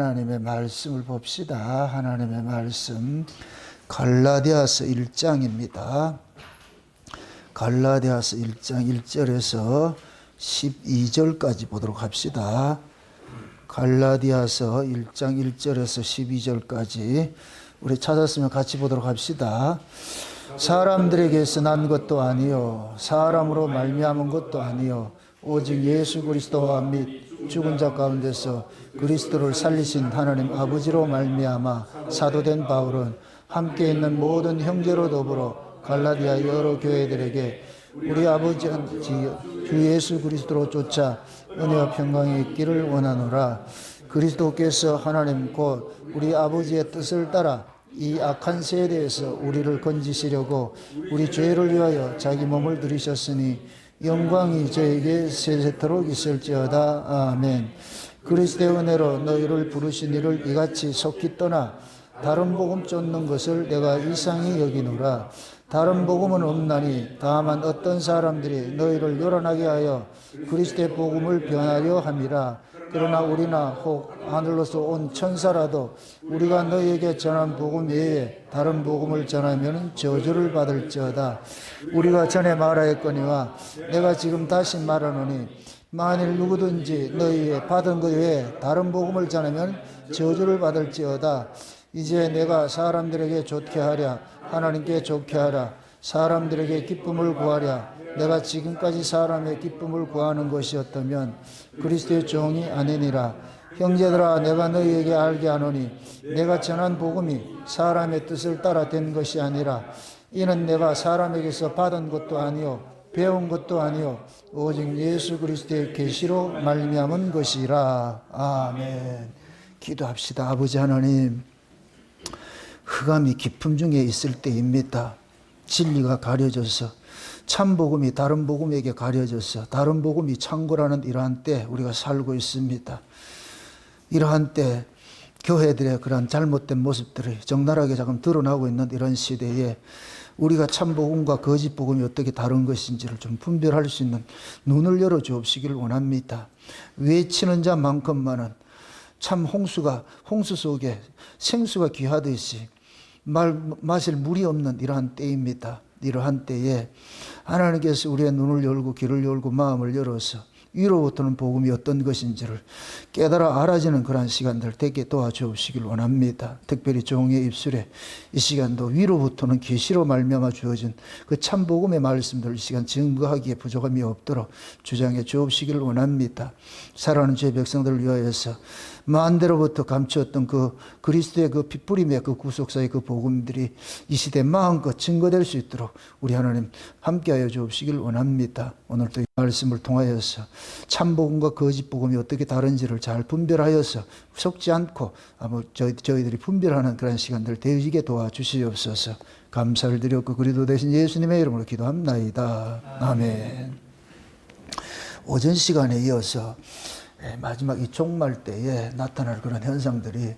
하나님의 말씀을 봅시다. 하나님의 말씀 갈라디아서 1장입니다. 갈라디아서 1장 1절에서 12절까지 보도록 합시다. 갈라디아서 1장 1절에서 12절까지 우리 찾았으면 같이 보도록 합시다. 사람들에게서 난 것도 아니요 사람으로 말미암은 것도 아니요 오직 예수 그리스도와 및 죽은 자 가운데서 그리스도를 살리신 하나님 아버지로 말미암아 사도된 바울은 함께 있는 모든 형제로 더불어 갈라디아 여러 교회들에게 우리 아버지 주 예수 그리스도로 쫓아 은혜와 평강이 있기를 원하노라. 그리스도께서 하나님 곧 우리 아버지의 뜻을 따라 이 악한 세대에서 우리를 건지시려고 우리 죄를 위하여 자기 몸을 들이셨으니 영광이 저에게 세세토록 있을지어다. 아멘. 그리스도의 은혜로 너희를 부르신 이를 이같이 속히 떠나 다른 복음 쫓는 것을 내가 이상히 여기노라. 다른 복음은 없나니 다만 어떤 사람들이 너희를 요란하게 하여 그리스도의 복음을 변하려 함이라. 그러나 우리나 혹 하늘로서 온 천사라도 우리가 너희에게 전한 복음 외에 다른 복음을 전하면 저주를 받을지어다. 우리가 전에 말하였거니와 내가 지금 다시 말하노니 만일 누구든지 너희의 받은 것 외에 다른 복음을 전하면 저주를 받을지어다. 이제 내가 사람들에게 좋게 하랴 하나님께 좋게 하라. 사람들에게 기쁨을 구하랴. 내가 지금까지 사람의 기쁨을 구하는 것이었다면 그리스도의 종이 아니니라. 형제들아 내가 너희에게 알게 하노니 내가 전한 복음이 사람의 뜻을 따라 된 것이 아니라 이는 내가 사람에게서 받은 것도 아니요 배운 것도 아니요 오직 예수 그리스도의 계시로 말미암은 것이라. 아멘. 기도합시다. 아버지 하나님, 흑암이 깊음 중에 있을 때입니다. 진리가 가려져서 참 복음이 다른 복음에게 가려져서 다른 복음이 창고라는 이러한 때 우리가 살고 있습니다. 이러한 때 교회들의 그런 잘못된 모습들이 적나라하게 자꾸 드러나고 있는 이런 시대에 우리가 참 복음과 거짓 복음이 어떻게 다른 것인지를 좀 분별할 수 있는 눈을 열어 주옵시기를 원합니다. 외치는 자만큼만은 참 홍수 속에 생수가 귀하듯이 마실 물이 없는 이러한 때입니다. 이러한 때에 하나님께서 우리의 눈을 열고 귀를 열고 마음을 열어서 위로부터는 복음이 어떤 것인지를 깨달아 알아지는 그러한 시간들 되게 도와주시길 원합니다. 특별히 종의 입술에 이 시간도 위로부터는 계시로 말미암아 주어진 그 참 복음의 말씀들 이 시간 증거하기에 부족함이 없도록 주장해 주옵시기를 원합니다. 사랑하는 주의 백성들을 위하여서 만대로부터 감추었던 그 그리스도의 그 핏부림의 그 구속사의 그 복음들이 이 시대에 마음껏 증거될 수 있도록 우리 하나님 함께하여 주옵시기를 원합니다. 오늘도 이 말씀을 통하여서 참 복음과 거짓 복음이 어떻게 다른지를 잘 분별하여서 속지 않고 저희들이 분별하는 그런 시간들 되어지게 도와주시옵소서. 감사를 드렸고 그리도 되신 예수님의 이름으로 기도합나이다. 아멘. 오전 시간에 이어서 마지막 이 종말 때에 나타날 그런 현상들이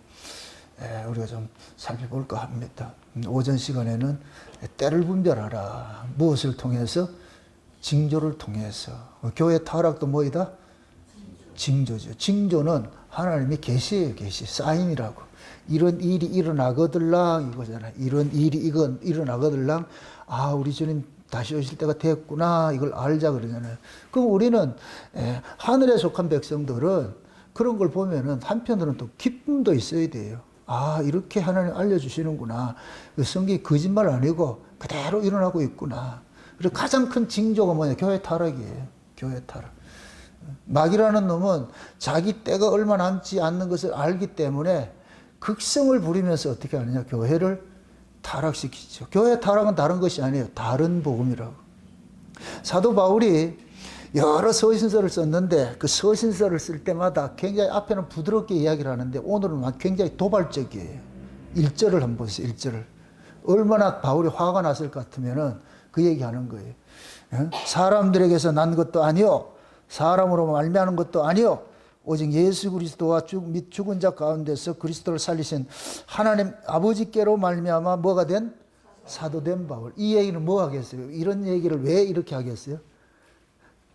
우리가 좀 살펴볼까 합니다. 오전 시간에는 때를 분별하라. 무엇을 통해서? 징조를 통해서. 교회 타락도 뭐이다? 징조죠. 징조는 하나님의 계시예요. 계시. 사인이라고. 이런 일이 일어나거들랑 이거잖아요. 이런 일이 일어나거들랑 우리 주님 다시 오실 때가 됐구나 이걸 알자 그러잖아요. 그럼 우리는 하늘에 속한 백성들은 그런 걸 보면은 한편으로는 또 기쁨도 있어야 돼요. 이렇게 하나님 알려주시는구나. 성경이 거짓말 아니고 그대로 일어나고 있구나. 그리고 가장 큰 징조가 뭐냐? 교회 타락이에요. 교회 타락. 마귀라는 놈은 자기 때가 얼마 남지 않는 것을 알기 때문에 극성을 부리면서 어떻게 하느냐? 교회를 타락시키죠. 교회 타락은 다른 것이 아니에요. 다른 복음이라고. 사도 바울이 여러 서신서를 썼는데 그 서신서를 쓸 때마다 굉장히 앞에는 부드럽게 이야기를 하는데 오늘은 굉장히 도발적이에요. 1절을 한번 보세요. 1절을. 얼마나 바울이 화가 났을 것 같으면은 그 얘기하는 거예요. 사람들에게서 난 것도 아니요 사람으로 말미암은 것도 아니요 오직 예수 그리스도와 및 죽은 자 가운데서 그리스도를 살리신 하나님 아버지께로 말미암아 뭐가 된? 사도된 바울. 이 얘기는 뭐 하겠어요? 이런 얘기를 왜 이렇게 하겠어요?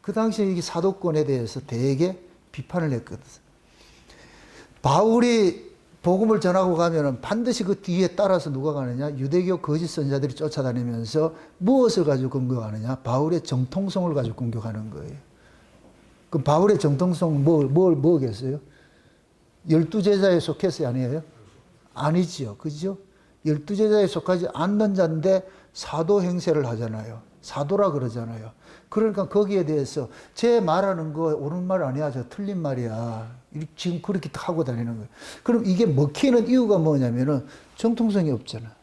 그 당시에 이 사도권에 대해서 되게 비판을 했거든. 바울이 복음을 전하고 가면은 반드시 그 뒤에 따라서 누가 가느냐? 유대교 거짓 선자들이 쫓아다니면서 무엇을 가지고 공격하느냐? 바울의 정통성을 가지고 공격하는 거예요. 그럼 바울의 정통성은 뭐겠어요? 12제자에 속했어요? 아니에요? 아니지요. 그죠? 12제자에 속하지 않는 자인데 사도 행세를 하잖아요. 사도라 그러잖아요. 그러니까 거기에 대해서 제 말하는 거 옳은 말 아니야. 저 틀린 말이야. 지금 그렇게 하고 다니는 거예요. 그럼 이게 먹히는 이유가 뭐냐면은 정통성이 없잖아.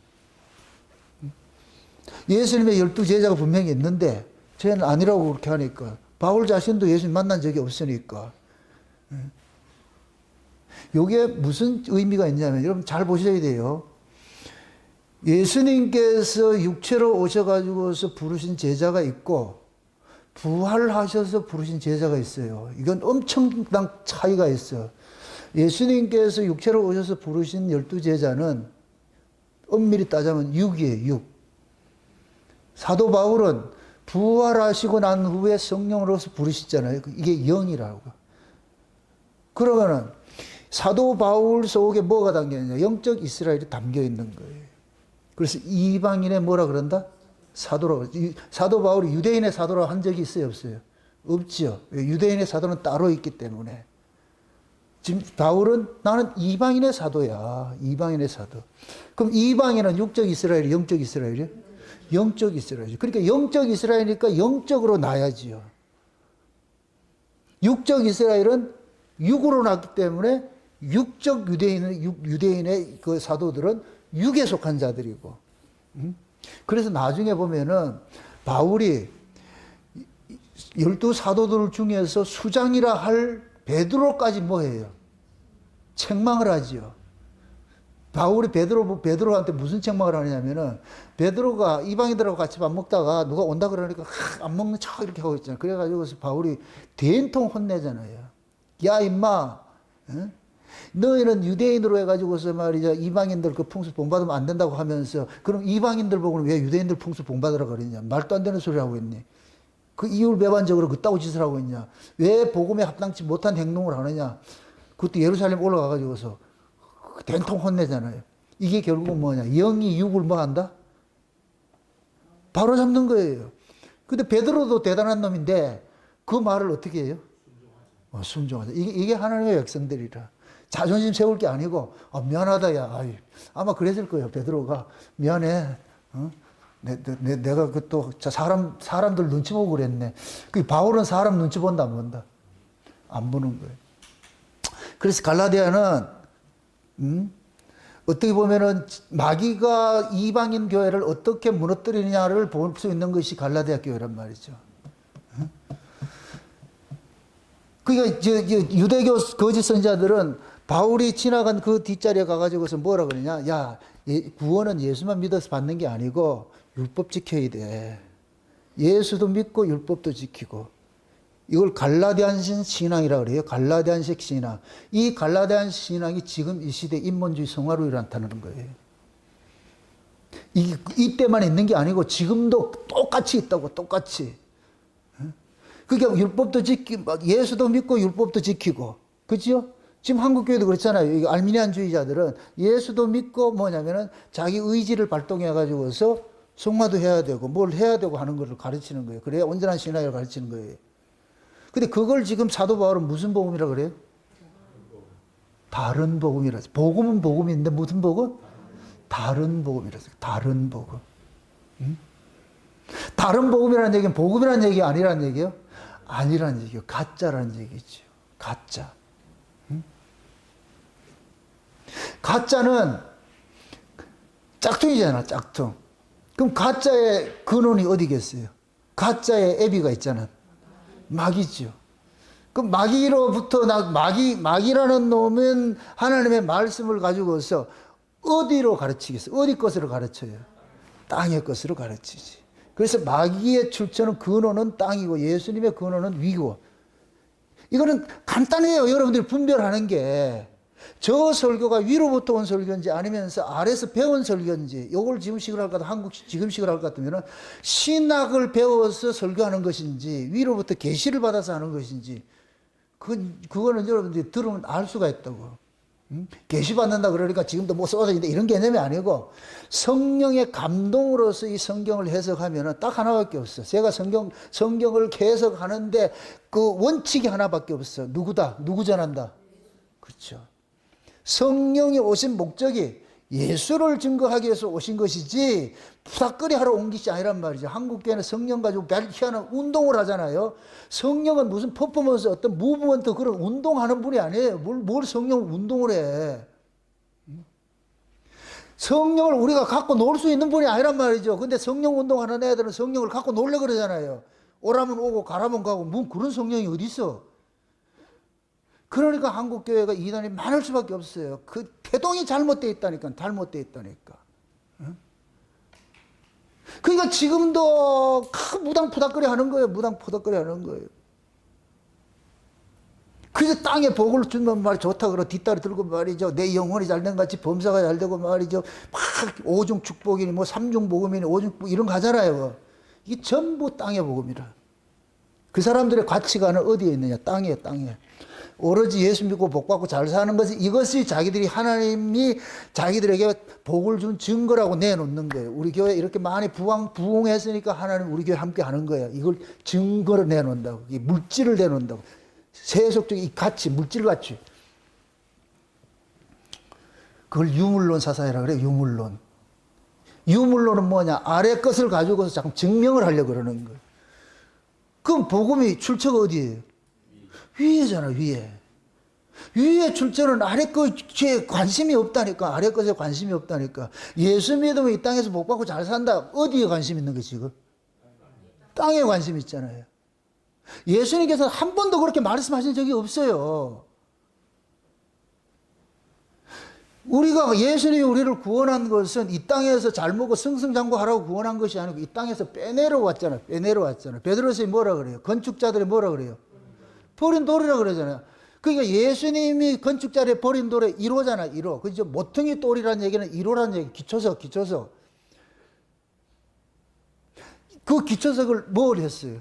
예수님의 12제자가 분명히 있는데 쟤는 아니라고 그렇게 하니까 바울 자신도 예수님 만난 적이 없으니까. 이게 무슨 의미가 있냐면 여러분 잘 보셔야 돼요. 예수님께서 육체로 오셔가지고서 부르신 제자가 있고 부활하셔서 부르신 제자가 있어요. 이건 엄청난 차이가 있어요. 예수님께서 육체로 오셔서 부르신 12제자는 엄밀히 따자면 6이에요. 6. 사도 바울은 부활하시고 난 후에 성령으로서 부르시잖아요. 이게 0이라고. 그러면은 사도 바울 속에 뭐가 담겨 있냐? 영적 이스라엘이 담겨 있는 거예요. 그래서 이방인의 뭐라 그런다? 사도라고. 사도 바울이 유대인의 사도라고 한 적이 있어요? 없어요? 없죠. 유대인의 사도는 따로 있기 때문에. 지금 바울은 나는 이방인의 사도야. 이방인의 사도. 그럼 이방인은 육적 이스라엘이 영적 이스라엘이요? 영적 이스라엘이죠. 그러니까 영적 이스라엘이니까 영적으로 나야지요. 육적 이스라엘은 육으로 났기 때문에 육적 유대인의 그 사도들은 육에 속한 자들이고. 그래서 나중에 보면은 바울이 12사도들 중에서 수장이라 할 베드로까지 뭐해요? 책망을 하지요. 바울이 베드로한테 무슨 책망을 하냐면은 베드로가 이방인들하고 같이 밥 먹다가 누가 온다 그러니까 안 먹는 척 이렇게 하고 있잖아요. 그래가지고 바울이 된통 혼내잖아요. 야 임마, 응? 너희는 유대인으로 해가지고서 말이죠 이방인들 그 풍수 본받으면 안 된다고 하면서 그럼 이방인들 보고는 왜 유대인들 풍수 본받으라 그러냐? 말도 안 되는 소리 하고 있니? 그 이율배반적으로 그따구 짓을 하고 있냐? 왜 복음에 합당치 못한 행동을 하느냐? 그것도 예루살렘 올라가가지고서 된통 혼내잖아요. 이게 결국은 뭐냐? 영이 육을 뭐 한다? 바로 잡는 거예요. 근데 베드로도 대단한 놈인데 그 말을 어떻게 해요? 순종하자. 이게 하나님의 백성들이라. 자존심 세울 게 아니고 미안하다 야. 아마 그랬을 거예요. 베드로가 미안해. 내가 그 또 사람들 눈치 보고 그랬네. 그 바울은 사람 눈치 본다 안 본다? 안 보는 거예요. 그래서 갈라디아는 어떻게 보면은 마귀가 이방인 교회를 어떻게 무너뜨리느냐를 볼 수 있는 것이 갈라디아 교회란 말이죠. 그러니까 유대교 거짓 선자들은 바울이 지나간 그 뒷자리에 가가지고서 뭐라 그러냐? 야, 구원은 예수만 믿어서 받는 게 아니고 율법 지켜야 돼. 예수도 믿고 율법도 지키고. 이걸 갈라디안식 신앙이라고 그래요. 갈라디안식 신앙. 이 갈라디안 신앙이 지금 이 시대 인본주의 성화로 나타나는 거예요. 이때만 있는 게 아니고 지금도 똑같이 있다고, 똑같이. 그러니까 율법도 지키고, 예수도 믿고 율법도 지키고. 그죠? 지금 한국교회도 그렇잖아요. 알미니안주의자들은 예수도 믿고 뭐냐면은 자기 의지를 발동해가지고서 성화도 해야 되고 뭘 해야 되고 하는 것을 가르치는 거예요. 그래야 온전한 신앙을 가르치는 거예요. 근데 그걸 지금 사도 바울은 무슨 복음이라 그래요? 다른 복음이라서. 복음은 복음인데 무슨 복음? 다른 복음이라서. 다른 복음. 다른 복음이라는 얘기는 복음이라는 얘기 아니라는 얘기예요? 아니라는 얘기예요. 가짜라는 얘기죠. 가짜. 가짜는 짝퉁이잖아, 짝퉁. 그럼 가짜의 근원이 어디겠어요? 가짜의 애비가 있잖아. 마귀죠. 그럼 마귀로부터 마귀라는 놈은 하나님의 말씀을 가지고서 어디로 가르치겠어? 어디 것으로 가르쳐요? 땅의 것으로 가르치지. 그래서 마귀의 출처는 근원은 땅이고 예수님의 근원은 위고. 이거는 간단해요. 여러분들이 분별하는 게. 저 설교가 위로부터 온 설교인지 아니면서 아래서 배운 설교인지 이걸 지금식으로 할 것 같으면 한국 지금식으로 할 것 같으면 신학을 배워서 설교하는 것인지 위로부터 계시를 받아서 하는 것인지 그거는 여러분들이 들으면 알 수가 있다고. 계시 받는다 그러니까 지금도 뭐 써져 있는데 이런 개념이 아니고 성령의 감동으로서 이 성경을 해석하면 딱 하나밖에 없어. 제가 성경을 해석하는데 그 원칙이 하나밖에 없어. 누구다? 누구 전한다? 그렇죠. 성령이 오신 목적이 예수를 증거하기 위해서 오신 것이지 푸닥거리 하러 온 것이 아니란 말이죠. 한국교회는 성령 가지고 희한한 운동을 하잖아요. 성령은 무슨 퍼포먼스, 어떤 무브먼트 그런 운동하는 분이 아니에요. 뭘 성령을 운동을 해. 성령을 우리가 갖고 놀 수 있는 분이 아니란 말이죠. 근데 성령 운동하는 애들은 성령을 갖고 놀려 그러잖아요. 오라면 오고 가라면 가고 뭐 그런 성령이 어디 있어. 그러니까 한국교회가 이단이 많을 수밖에 없어요. 그 태동이 잘못되어 있다니까. 잘못되어 있다니까. 그러니까 지금도 무당 푸닥거리 하는 거예요. 무당 푸닥거리 하는 거예요. 그래서 땅에 복을 주면 말 좋다 그러 뒷다리 들고 말이죠. 내 영혼이 잘된 같이 범사가 잘되고 말이죠. 막 오중 축복이니 뭐 삼중 복음이니 오중 축복 이런 거 하잖아요. 이게 전부 땅의 복음이라. 그 사람들의 가치관은 어디에 있느냐? 땅이에요, 땅에. 오로지 예수 믿고 복 받고 잘 사는 것이 이것이 자기들이 하나님이 자기들에게 복을 준 증거라고 내놓는 거예요. 우리 교회 이렇게 많이 부흥했으니까 하나님 우리 교회 함께 하는 거예요. 이걸 증거로 내놓는다고. 이 물질을 내놓는다고. 세속적인 이 가치, 물질 가치. 그걸 유물론 사상이라 그래요. 유물론. 유물론은 뭐냐? 아래 것을 가지고서 자꾸 증명을 하려고 그러는 거예요. 그럼 복음이 출처가 어디예요? 위에잖아, 위에. 위에 출처는 아래 것에 관심이 없다니까. 아래 것에 관심이 없다니까. 예수 믿으면 이 땅에서 복 받고 잘 산다. 어디에 관심 있는 거지, 지금? 땅에 관심 있잖아요. 예수님께서 한 번도 그렇게 말씀하신 적이 없어요. 우리가 예수님이 우리를 구원한 것은 이 땅에서 잘 먹고 승승장구하라고 구원한 것이 아니고 이 땅에서 빼내러 왔잖아요. 빼내러 왔잖아요. 베드로서에 뭐라 그래요? 건축자들이 뭐라 그래요? 버린 돌이라 그러잖아요. 그러니까 예수님이 건축자들의 버린 돌의 1호잖아, 1호. 그죠? 모퉁이 돌이라는 얘기는 1호라는 얘기, 기초석. 그 기초석을 뭘 했어요?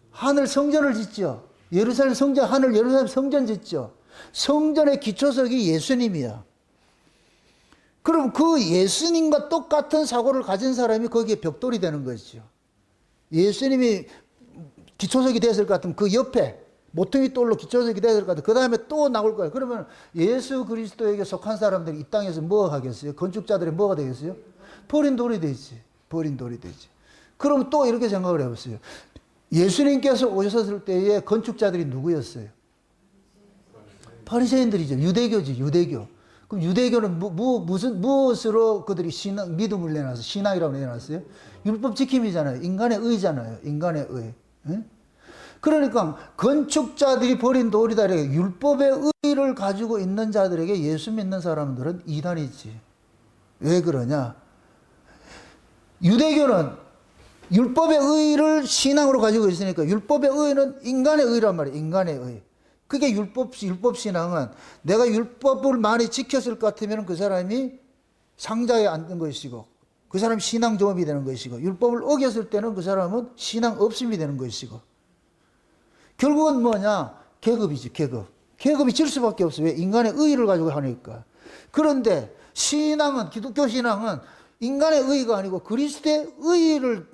하늘 성전을 짓죠. 예루살렘 성전, 하늘 예루살렘 성전 짓죠. 성전의 기초석이 예수님이야. 그럼 그 예수님과 똑같은 사고를 가진 사람이 거기에 벽돌이 되는 것이죠. 예수님이 기초석이 됐을 것 같으면 그 옆에 모퉁이 돌로 기초석이 됐을 것 같아요. 그 다음에 또 나올 거예요. 그러면 예수 그리스도에게 속한 사람들이 이 땅에서 뭐 하겠어요? 건축자들이 뭐가 되겠어요? 버린 돌이 되지. 버린 돌이 되지. 그럼 또 이렇게 생각을 해보세요. 예수님께서 오셨을 때에 건축자들이 누구였어요? 바리새인들이죠. 유대교지, 유대교. 그럼 유대교는 무엇으로 그들이 믿음을 내놨어요? 신앙이라고 내놨어요? 율법 지킴이잖아요. 인간의 의잖아요. 인간의 의. 응? 그러니까 건축자들이 버린 돌이다. 율법의 의를 가지고 있는 자들에게 예수 믿는 사람들은 이단이지. 왜 그러냐? 유대교는 율법의 의를 신앙으로 가지고 있으니까 율법의 의는 인간의 의란 말이에요. 인간의 의. 그게 율법 신앙은 내가 율법을 많이 지켰을 것 같으면 그 사람이 상자에 앉는 것이고 그 사람이 신앙 종업이 되는 것이고 율법을 어겼을 때는 그 사람은 신앙 없음이 되는 것이고 결국은 뭐냐? 계급이지, 계급. 계급이 질 수밖에 없어요. 왜? 인간의 의를 가지고 하니까. 그런데 신앙은, 기독교 신앙은 인간의 의가 아니고 그리스도의 의를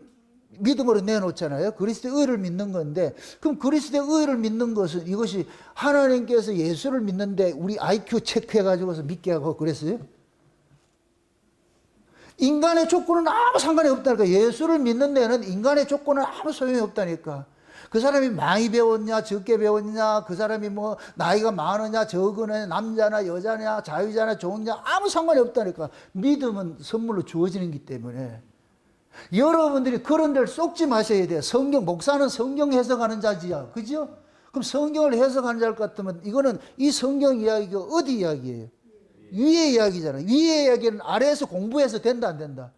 믿음으로 내놓잖아요. 그리스도의 의를 믿는 건데, 그럼 그리스도의 의를 믿는 것은 이것이 하나님께서 예수를 믿는데 우리 IQ 체크해가지고서 믿게 하고 그랬어요? 인간의 조건은 아무 상관이 없다니까. 예수를 믿는 데는 인간의 조건은 아무 소용이 없다니까. 그 사람이 많이 배웠냐, 적게 배웠냐, 그 사람이 뭐 나이가 많으냐, 적으냐, 남자나 여자냐, 자유자나 좋으냐, 아무 상관이 없다니까. 믿음은 선물로 주어지는 기 때문에. 여러분들이 그런 데를 쏙지 마셔야 돼요. 목사는 성경 해석하는 자지야. 그죠? 그럼 성경을 해석하는 자일 것 같으면 이거는 이 성경 이야기가 어디 이야기예요? 위의 이야기잖아요. 위의 이야기는 아래에서 공부해서 된다, 안 된다?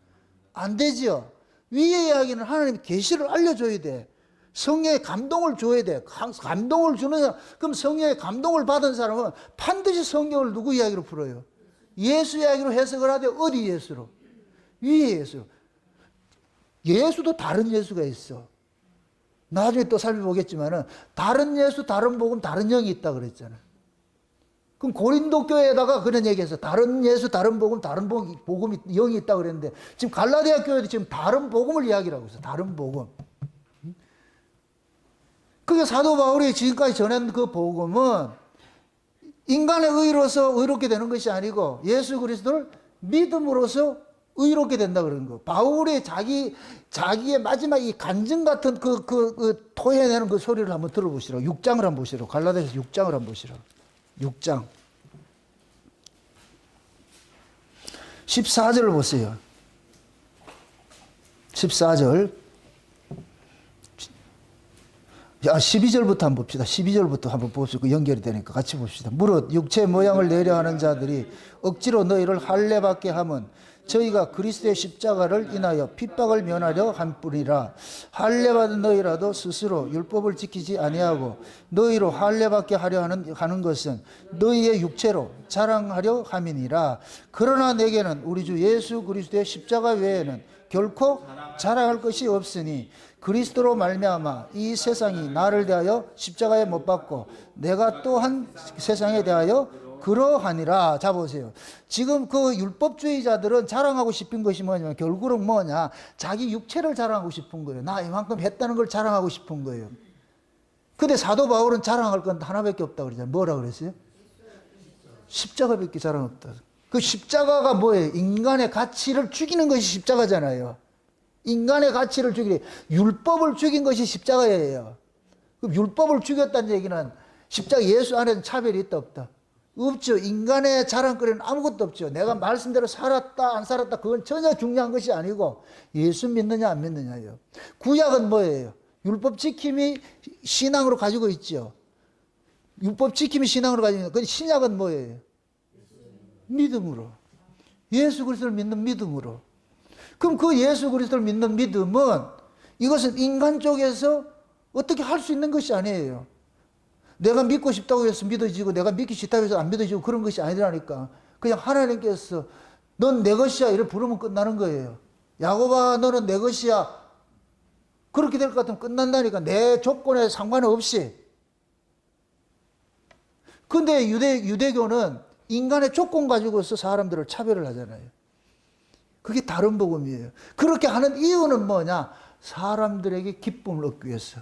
안 되죠. 위의 이야기는 하나님이 계시를 알려줘야 돼. 성령의 감동을 줘야 돼. 감동을 주는 사람. 그럼 성령의 감동을 받은 사람은 반드시 성경을 누구 이야기로 풀어요? 예수 이야기로 해석을 하되 어디 예수로? 위의 예수로. 예수도 다른 예수가 있어. 나중에 또 살펴보겠지만은 다른 예수, 다른 복음, 다른 영이 있다 그랬잖아. 그럼 고린도 교회에다가 그런 얘기해서 다른 예수, 다른 복음, 다른 복음이 영이 있다 그랬는데 지금 갈라디아 교회도 지금 다른 복음을 이야기하고 있어요. 다른 복음. 그게 사도 바울이 지금까지 전한 그 복음은 인간의 의로서 의롭게 되는 것이 아니고 예수 그리스도를 믿음으로써 의롭게 된다 그런 거. 바울의 자기의 마지막 이 간증 같은 그 토해내는 그 소리를 한번 들어보시라고. 6장을 한번 보시라고. 갈라디아서 6장을 한번 보시라고. 6장 14절을 보세요. 14절 12절부터 한번 봅시다. 12절부터 한번 봅시다. 연결이 되니까 같이 봅시다. 무릇 육체 모양을 내려 하는 자들이 억지로 너희를 할례받게 함은 저희가 그리스도의 십자가를 인하여 핍박을 면하려 함뿐이라. 할례받은 너희라도 스스로 율법을 지키지 아니하고 너희로 할례받게 하려 하는 것은 너희의 육체로 자랑하려 함이니라. 그러나 내게는 우리 주 예수 그리스도의 십자가 외에는 결코 자랑할 것이 없으니 그리스도로 말미암아 이 세상이 나를 대하여 십자가에 못 박고 내가 또한 세상에 대하여 그러하니라. 자 보세요. 지금 그 율법주의자들은 자랑하고 싶은 것이 뭐냐면 결국은 뭐냐, 자기 육체를 자랑하고 싶은 거예요. 나 이만큼 했다는 걸 자랑하고 싶은 거예요. 근데 사도 바울은 자랑할 건 하나밖에 없다고 그러잖아요. 뭐라 그랬어요? 십자가밖에 자랑 없다. 그 십자가가 뭐예요? 인간의 가치를 죽이는 것이 십자가잖아요. 인간의 가치를 죽이는, 율법을 죽인 것이 십자가예요. 그럼 율법을 죽였다는 얘기는 십자가 예수 안에는 차별이 있다 없다? 없죠. 인간의 자랑거리는 아무것도 없죠. 내가 말씀대로 살았다 안 살았다 그건 전혀 중요한 것이 아니고 예수 믿느냐 안 믿느냐예요. 구약은 뭐예요? 율법 지킴이 신앙으로 가지고 있죠. 율법 지킴이 신앙으로 가지고 있는. 근데 신약은 뭐예요? 믿음으로. 예수 그리스도를 믿는 믿음으로. 그럼 그 예수 그리스도를 믿는 믿음은 이것은 인간 쪽에서 어떻게 할 수 있는 것이 아니에요. 내가 믿고 싶다고 해서 믿어지고 내가 믿기 싫다고 해서 안 믿어지고 그런 것이 아니라니까. 그냥 하나님께서 넌 내 것이야 이렇게 부르면 끝나는 거예요. 야곱아 너는 내 것이야. 그렇게 될 것 같으면 끝난다니까. 내 조건에 상관없이. 근데 유대교는 인간의 조건 가지고서 사람들을 차별을 하잖아요. 그게 다른 복음이에요. 그렇게 하는 이유는 뭐냐? 사람들에게 기쁨을 얻기 위해서.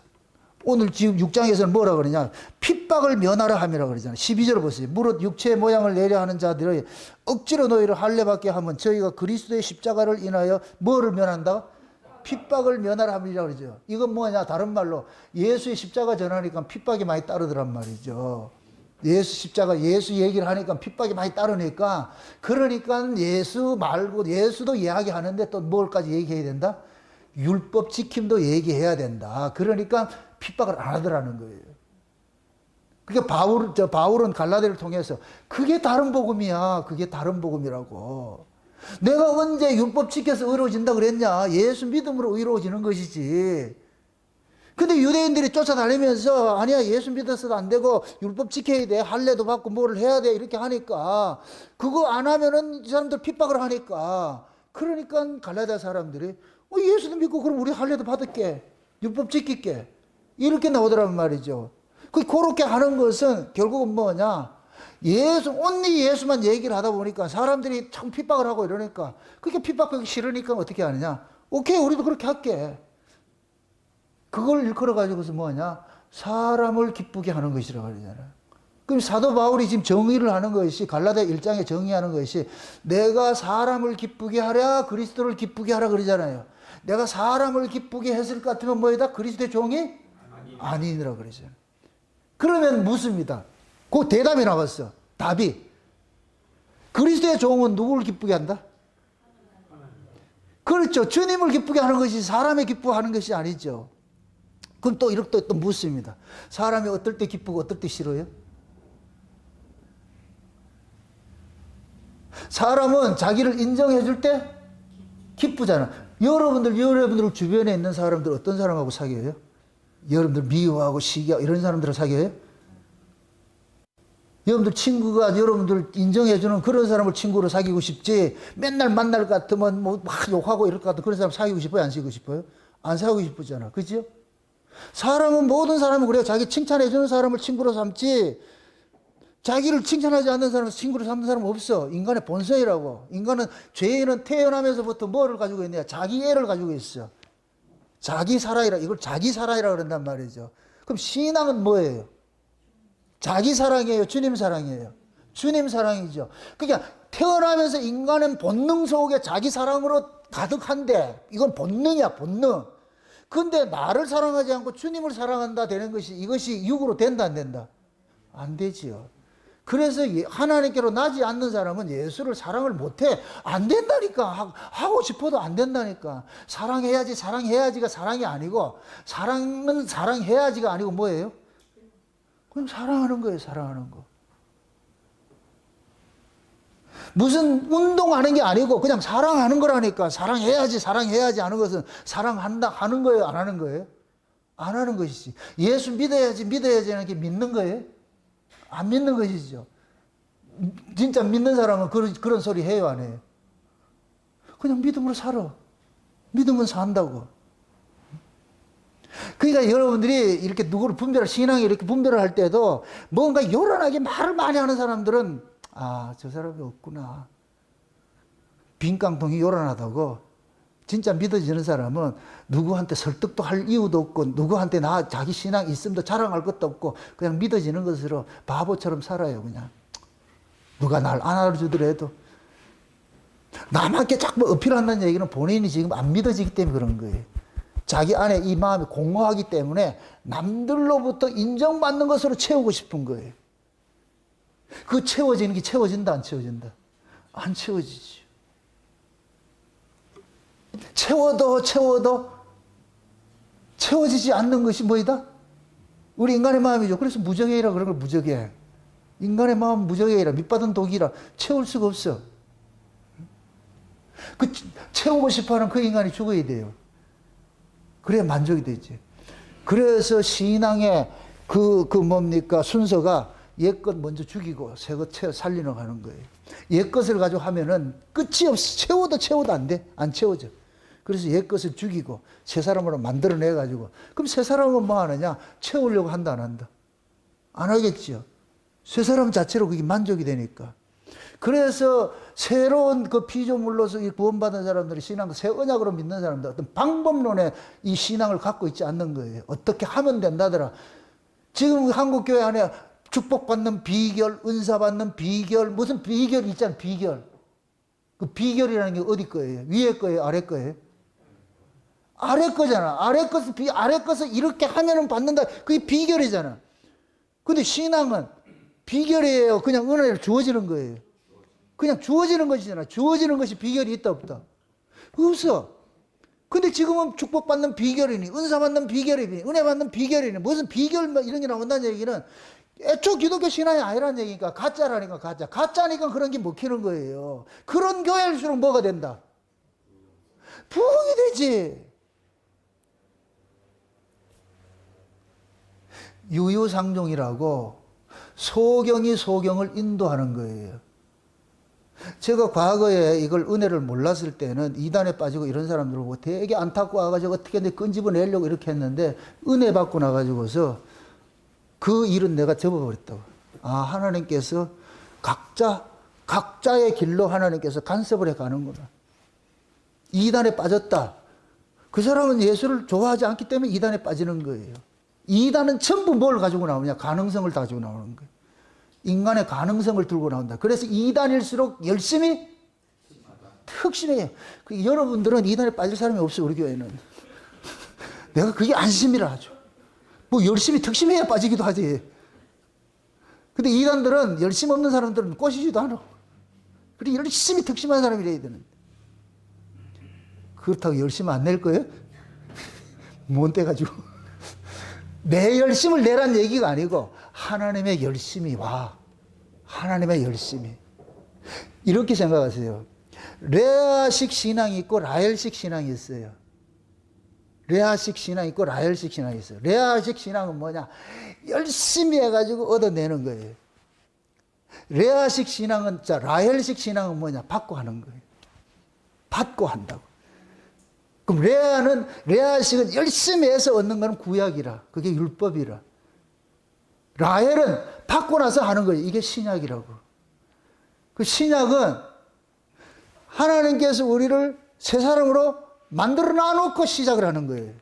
오늘 지금 6장에서는 뭐라 그러냐? 핍박을 면하라 함이라고 그러잖아요. 12절 보세요. 무릇 육체의 모양을 내려 하는 자들의 억지로 너희를 할례받게 하면 저희가 그리스도의 십자가를 인하여 뭐를 면한다? 핍박을 면하라 함이라고 그러죠. 이건 뭐냐? 다른 말로 예수의 십자가 전하니까 핍박이 많이 따르더란 말이죠. 예수 십자가, 예수 얘기를 하니까 핍박이 많이 따르니까, 그러니까 예수 말고 예수도 이야기하는데 또 뭘까지 얘기해야 된다? 율법 지킴도 얘기해야 된다. 그러니까 핍박을 안 하더라는 거예요. 그러니까 바울은 갈라디아를 통해서 그게 다른 복음이야. 그게 다른 복음이라고. 내가 언제 율법 지켜서 의로워진다 그랬냐? 예수 믿음으로 의로워지는 것이지. 근데 유대인들이 쫓아다니면서 아니야 예수 믿어서도 안 되고 율법 지켜야 돼. 할례도 받고 뭐를 해야 돼. 이렇게 하니까 그거 안 하면은 이 사람들 핍박을 하니까, 그러니까 갈라디아 사람들이 예수도 믿고 그럼 우리 할례도 받을게. 율법 지킬게. 이렇게 나오더란 말이죠. 그렇게 하는 것은 결국은 뭐냐? 온리 예수만 얘기를 하다 보니까 사람들이 참 핍박을 하고 이러니까, 그렇게 핍박하기 싫으니까 어떻게 하느냐? 오케이, 우리도 그렇게 할게. 그걸 일컬어가지고서 뭐냐? 사람을 기쁘게 하는 것이라고 그러잖아요. 그럼 사도 바울이 지금 정의를 하는 것이, 갈라디아 1장에 정의하는 것이, 내가 사람을 기쁘게 하랴, 그리스도를 기쁘게 하라 그러잖아요. 내가 사람을 기쁘게 했을 것 같으면 뭐이다? 그리스도의 종이 아니니라 그러잖아요. 그러면 묻습니다. 그 대답이 나왔어. 답이. 그리스도의 종은 누구를 기쁘게 한다? 그렇죠. 주님을 기쁘게 하는 것이 사람을 기쁘하는 것이 아니죠. 그럼 또 이렇게 또 묻습니다. 사람이 어떨 때 기쁘고 어떨 때 싫어요? 사람은 자기를 인정해 줄 때 기쁘잖아. 여러분들 주변에 있는 사람들 어떤 사람하고 사귀어요? 여러분들 미워하고 시기하고 이런 사람들을 사귀어요? 여러분들 친구가 여러분들 인정해주는 그런 사람을 친구로 사귀고 싶지, 맨날 만날 것 같으면 뭐 막 욕하고 이럴 것 같으면 그런 사람 사귀고 싶어요? 안 사귀고 싶어요? 안 사귀고 싶으잖아. 그죠? 사람은, 모든 사람은 그래요. 자기 칭찬해주는 사람을 친구로 삼지, 자기를 칭찬하지 않는 사람은 친구를 삼는 사람은 없어. 인간의 본성이라고. 인간은, 죄인은 태어나면서부터 뭐를 가지고 있냐? 자기 애를 가지고 있어. 자기 사랑이라, 이걸 자기 사랑이라 그런단 말이죠. 그럼 신앙은 뭐예요? 자기 사랑이에요? 주님 사랑이에요? 주님 사랑이죠. 그러니까 태어나면서 인간은 본능 속에 자기 사랑으로 가득한데, 이건 본능이야, 본능. 근데 나를 사랑하지 않고 주님을 사랑한다 되는 것이, 이것이 육으로 된다, 안 된다? 안 되지요. 그래서 하나님께로 나지 않는 사람은 예수를 사랑을 못해. 안 된다니까. 하고 싶어도 안 된다니까. 사랑해야지, 사랑해야지가 사랑이 아니고, 사랑은 사랑해야지가 아니고 뭐예요? 그럼 사랑하는 거예요, 사랑하는 거. 무슨 운동하는 게 아니고 그냥 사랑하는 거라니까. 사랑해야지, 사랑해야지 하는 것은 사랑한다 하는 거예요, 안 하는 거예요? 안 하는 것이지. 예수 믿어야지, 믿어야지 하는 게 믿는 거예요? 안 믿는 것이죠. 진짜 믿는 사람은 그런 소리 해요, 안 해요? 그냥 믿음으로 살아. 믿으면 산다고. 그러니까 여러분들이 이렇게 누구를 신앙이 이렇게 분별을 할 때도 뭔가 요란하게 말을 많이 하는 사람들은, 아, 저 사람이 없구나. 빈깡통이 요란하다고. 진짜 믿어지는 사람은 누구한테 설득도 할 이유도 없고, 누구한테 자기 신앙 있음도 자랑할 것도 없고, 그냥 믿어지는 것으로 바보처럼 살아요, 그냥. 누가 날 안 알아주더라도. 남한테 자꾸 어필한다는 얘기는 본인이 지금 안 믿어지기 때문에 그런 거예요. 자기 안에 이 마음이 공허하기 때문에 남들로부터 인정받는 것으로 채우고 싶은 거예요. 그 채워지는 게 채워진다, 안 채워진다? 안 채워지죠. 채워도 채워지지 않는 것이 뭐이다? 우리 인간의 마음이죠. 그래서 무적행이라 그런 걸 무적행. 인간의 마음은 무적행이라, 밑받은 독이라 채울 수가 없어. 그 채우고 싶어하는 그 인간이 죽어야 돼요. 그래야 만족이 되지. 그래서 신앙의 뭡니까? 순서가 옛것 먼저 죽이고 새것 살리러 가는 거예요. 옛것을 가지고 하면은 끝이 없어. 채워도 안 돼. 안 채워져. 그래서 옛것을 죽이고 새 사람으로 만들어내가지고, 그럼 새 사람은 뭐 하느냐? 채우려고 한다, 안 한다? 안 하겠지요. 새 사람 자체로 그게 만족이 되니까. 그래서 새로운 그 피조물로서 구원받은 사람들이 신앙, 새 언약으로 믿는 사람들, 어떤 방법론에 이 신앙을 갖고 있지 않는 거예요. 어떻게 하면 된다더라. 지금 한국교회 안에 축복받는 비결, 은사받는 비결, 무슨 비결이 있잖아요, 비결. 그 비결이라는 게 어디 거예요? 위에 거예요, 아래 거예요? 아래 거잖아. 아래 것을 이렇게 하면은 받는다. 그게 비결이잖아. 근데 신앙은 비결이에요. 그냥 은혜를 주어지는 거예요. 그냥 주어지는 것이잖아. 주어지는 것이 비결이 있다, 없다? 없어. 근데 지금은 축복받는 비결이니, 은사받는 비결이니, 은혜받는 비결이니, 무슨 비결 이런 게 나온다는 얘기는 애초 기독교 신앙이 아니라는 얘기니까, 가짜라니까, 가짜. 가짜니까 그런 게 먹히는 거예요. 그런 교회일수록 뭐가 된다? 부흥이 되지. 유유상종이라고 소경이 소경을 인도하는 거예요. 제가 과거에 이걸 은혜를 몰랐을 때는 이단에 빠지고 이런 사람들 보고 되게 안타까워 와가지고 어떻게 끈집어내려고 이렇게 했는데, 은혜 받고 나가지고서 그 일은 내가 접어버렸다고. 아, 하나님께서 각자의 길로 하나님께서 간섭을 해 가는구나. 이단에 빠졌다. 그 사람은 예수를 좋아하지 않기 때문에 이단에 빠지는 거예요. 이단은 전부 뭘 가지고 나오냐? 가능성을 다 가지고 나오는 거예요. 인간의 가능성을 들고 나온다. 그래서 이단일수록 열심히 특심해요. 여러분들은 이단에 빠질 사람이 없어요, 우리 교회는. 내가 그게 안심이라 하죠. 뭐 열심히 특심해야 빠지기도 하지. 근데 이단들은 열심 없는 사람들은 꼬시지도 않아. 그래, 열심히 특심한 사람이래야 되는데. 그렇다고 열심 안 낼 거예요? 못 떼가지고. 내 열심을 내란 얘기가 아니고 하나님의 열심이 와. 하나님의 열심이. 이렇게 생각하세요. 레아식 신앙이 있고 라헬식 신앙이 있어요. 레아식 신앙이 있고 라헬식 신앙이 있어요. 레아식 신앙은 뭐냐? 열심히 해가지고 얻어내는 거예요. 레아식 신앙은, 라헬식 신앙은 뭐냐? 받고 하는 거예요. 받고 한다고. 그럼 레아식은 열심히 해서 얻는 건 구약이라. 그게 율법이라. 라헬은 받고 나서 하는 거예요. 이게 신약이라고. 그 신약은 하나님께서 우리를 새 사람으로 만들어 놔놓고 시작을 하는 거예요.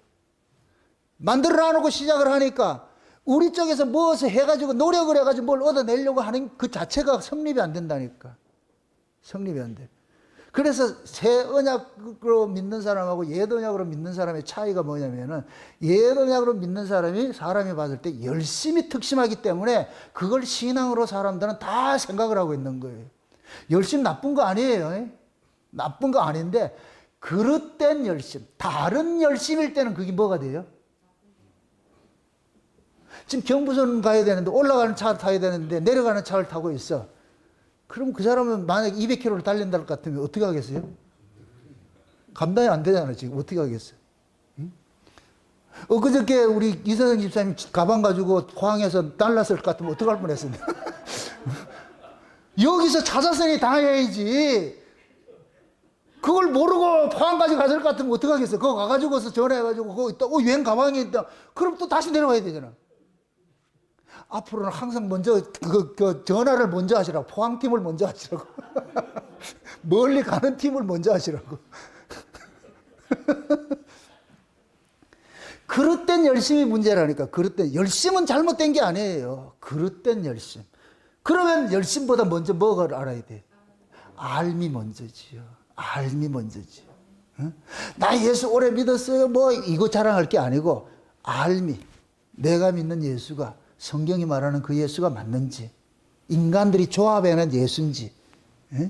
만들어 놔놓고 시작을 하니까 우리 쪽에서 무엇을 해가지고 노력을 해가지고 뭘 얻어내려고 하는 그 자체가 성립이 안 된다니까. 성립이 안 돼. 그래서 새 언약으로 믿는 사람하고 옛 언약으로 믿는 사람의 차이가 뭐냐면은 옛 언약으로 믿는 사람이 봤을 때 열심히 특심하기 때문에 그걸 신앙으로 사람들은 다 생각을 하고 있는 거예요. 열심 나쁜 거 아니에요. 나쁜 거 아닌데 그릇된 열심, 다른 열심일 때는 그게 뭐가 돼요? 지금 경부선 가야 되는데 올라가는 차를 타야 되는데 내려가는 차를 타고 있어. 그럼 그 사람은 만약에 200km를 달린다 것 같으면 어떻게 하겠어요? 감당이 안 되잖아요. 지금 어떻게 하겠어요? 응? 그저께 우리 이선영 집사님 가방 가지고 포항에서 달랐을 것 같으면 어떡할 뻔했어요. 여기서 자사선이 당해야지. 그걸 모르고 포항까지 갔을 것 같으면 어떡하겠어요? 그거 가가지고서 전화해가지고 그거 있다. 여행 가방이 있다. 그럼 또 다시 내려와야 되잖아. 앞으로는 항상 먼저 그 전화를 먼저 하시라고. 포항팀을 먼저 하시라고. 멀리 가는 팀을 먼저 하시라고. 그릇된 열심이 문제라니까. 그릇된 열심은 잘못된 게 아니에요. 그릇된 열심. 그러면 열심보다 먼저 뭐가 알아야 돼? 알미 먼저지요. 알미 먼저지요. 응? 나 예수 오래 믿었어요. 뭐 이거 자랑할 게 아니고 알미. 내가 믿는 예수가 성경이 말하는 그 예수가 맞는지, 인간들이 조합해낸 예수인지. 예?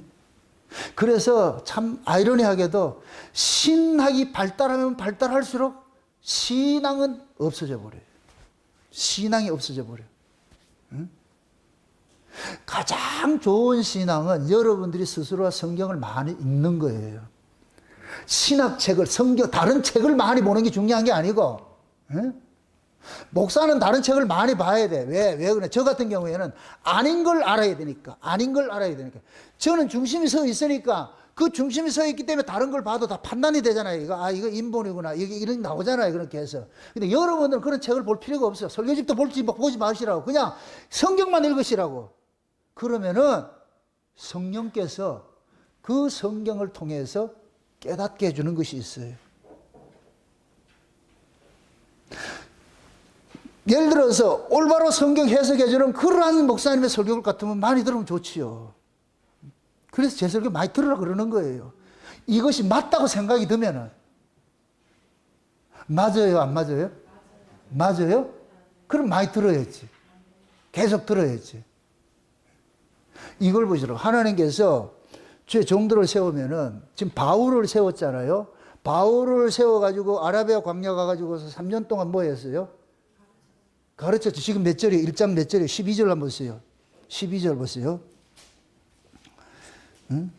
그래서 참 아이러니하게도 신학이 발달하면 발달할수록 신앙은 없어져 버려요. 신앙이 없어져 버려요. 예? 가장 좋은 신앙은 여러분들이 스스로 성경을 많이 읽는 거예요. 신학책을, 성경, 다른 책을 많이 보는 게 중요한 게 아니고, 예? 목사는 다른 책을 많이 봐야 돼. 왜 그래? 저 같은 경우에는 아닌 걸 알아야 되니까. 아닌 걸 알아야 되니까. 저는 중심이 서 있으니까 그 중심이 서 있기 때문에 다른 걸 봐도 다 판단이 되잖아요. 이거 인본이구나. 이게 이런 나오잖아요. 그렇게 해서. 근데 여러분들은 그런 책을 볼 필요가 없어요. 설교집도 보지 마시라고. 그냥 성경만 읽으시라고. 그러면은 성령께서 그 성경을 통해서 깨닫게 해주는 것이 있어요. 예를 들어서 올바로 성경 해석해주는 그러한 목사님의 설교 같으면 많이 들으면 좋지요. 그래서 제 설교 많이 들으라 그러는 거예요. 이것이 맞다고 생각이 들면은. 맞아요? 안 맞아요? 맞아요? 그럼 많이 들어야지. 계속 들어야지. 이걸 보시라고. 하나님께서 주의 종들을 세우면은 지금 바울을 세웠잖아요. 바울을 세워가지고 아라비아 광야 가가지고서 3년 동안 뭐 했어요? 가르쳤죠. 지금 몇 절이에요? 1장 몇 절이에요? 12절 한번 보세요. 12절 보세요. 응?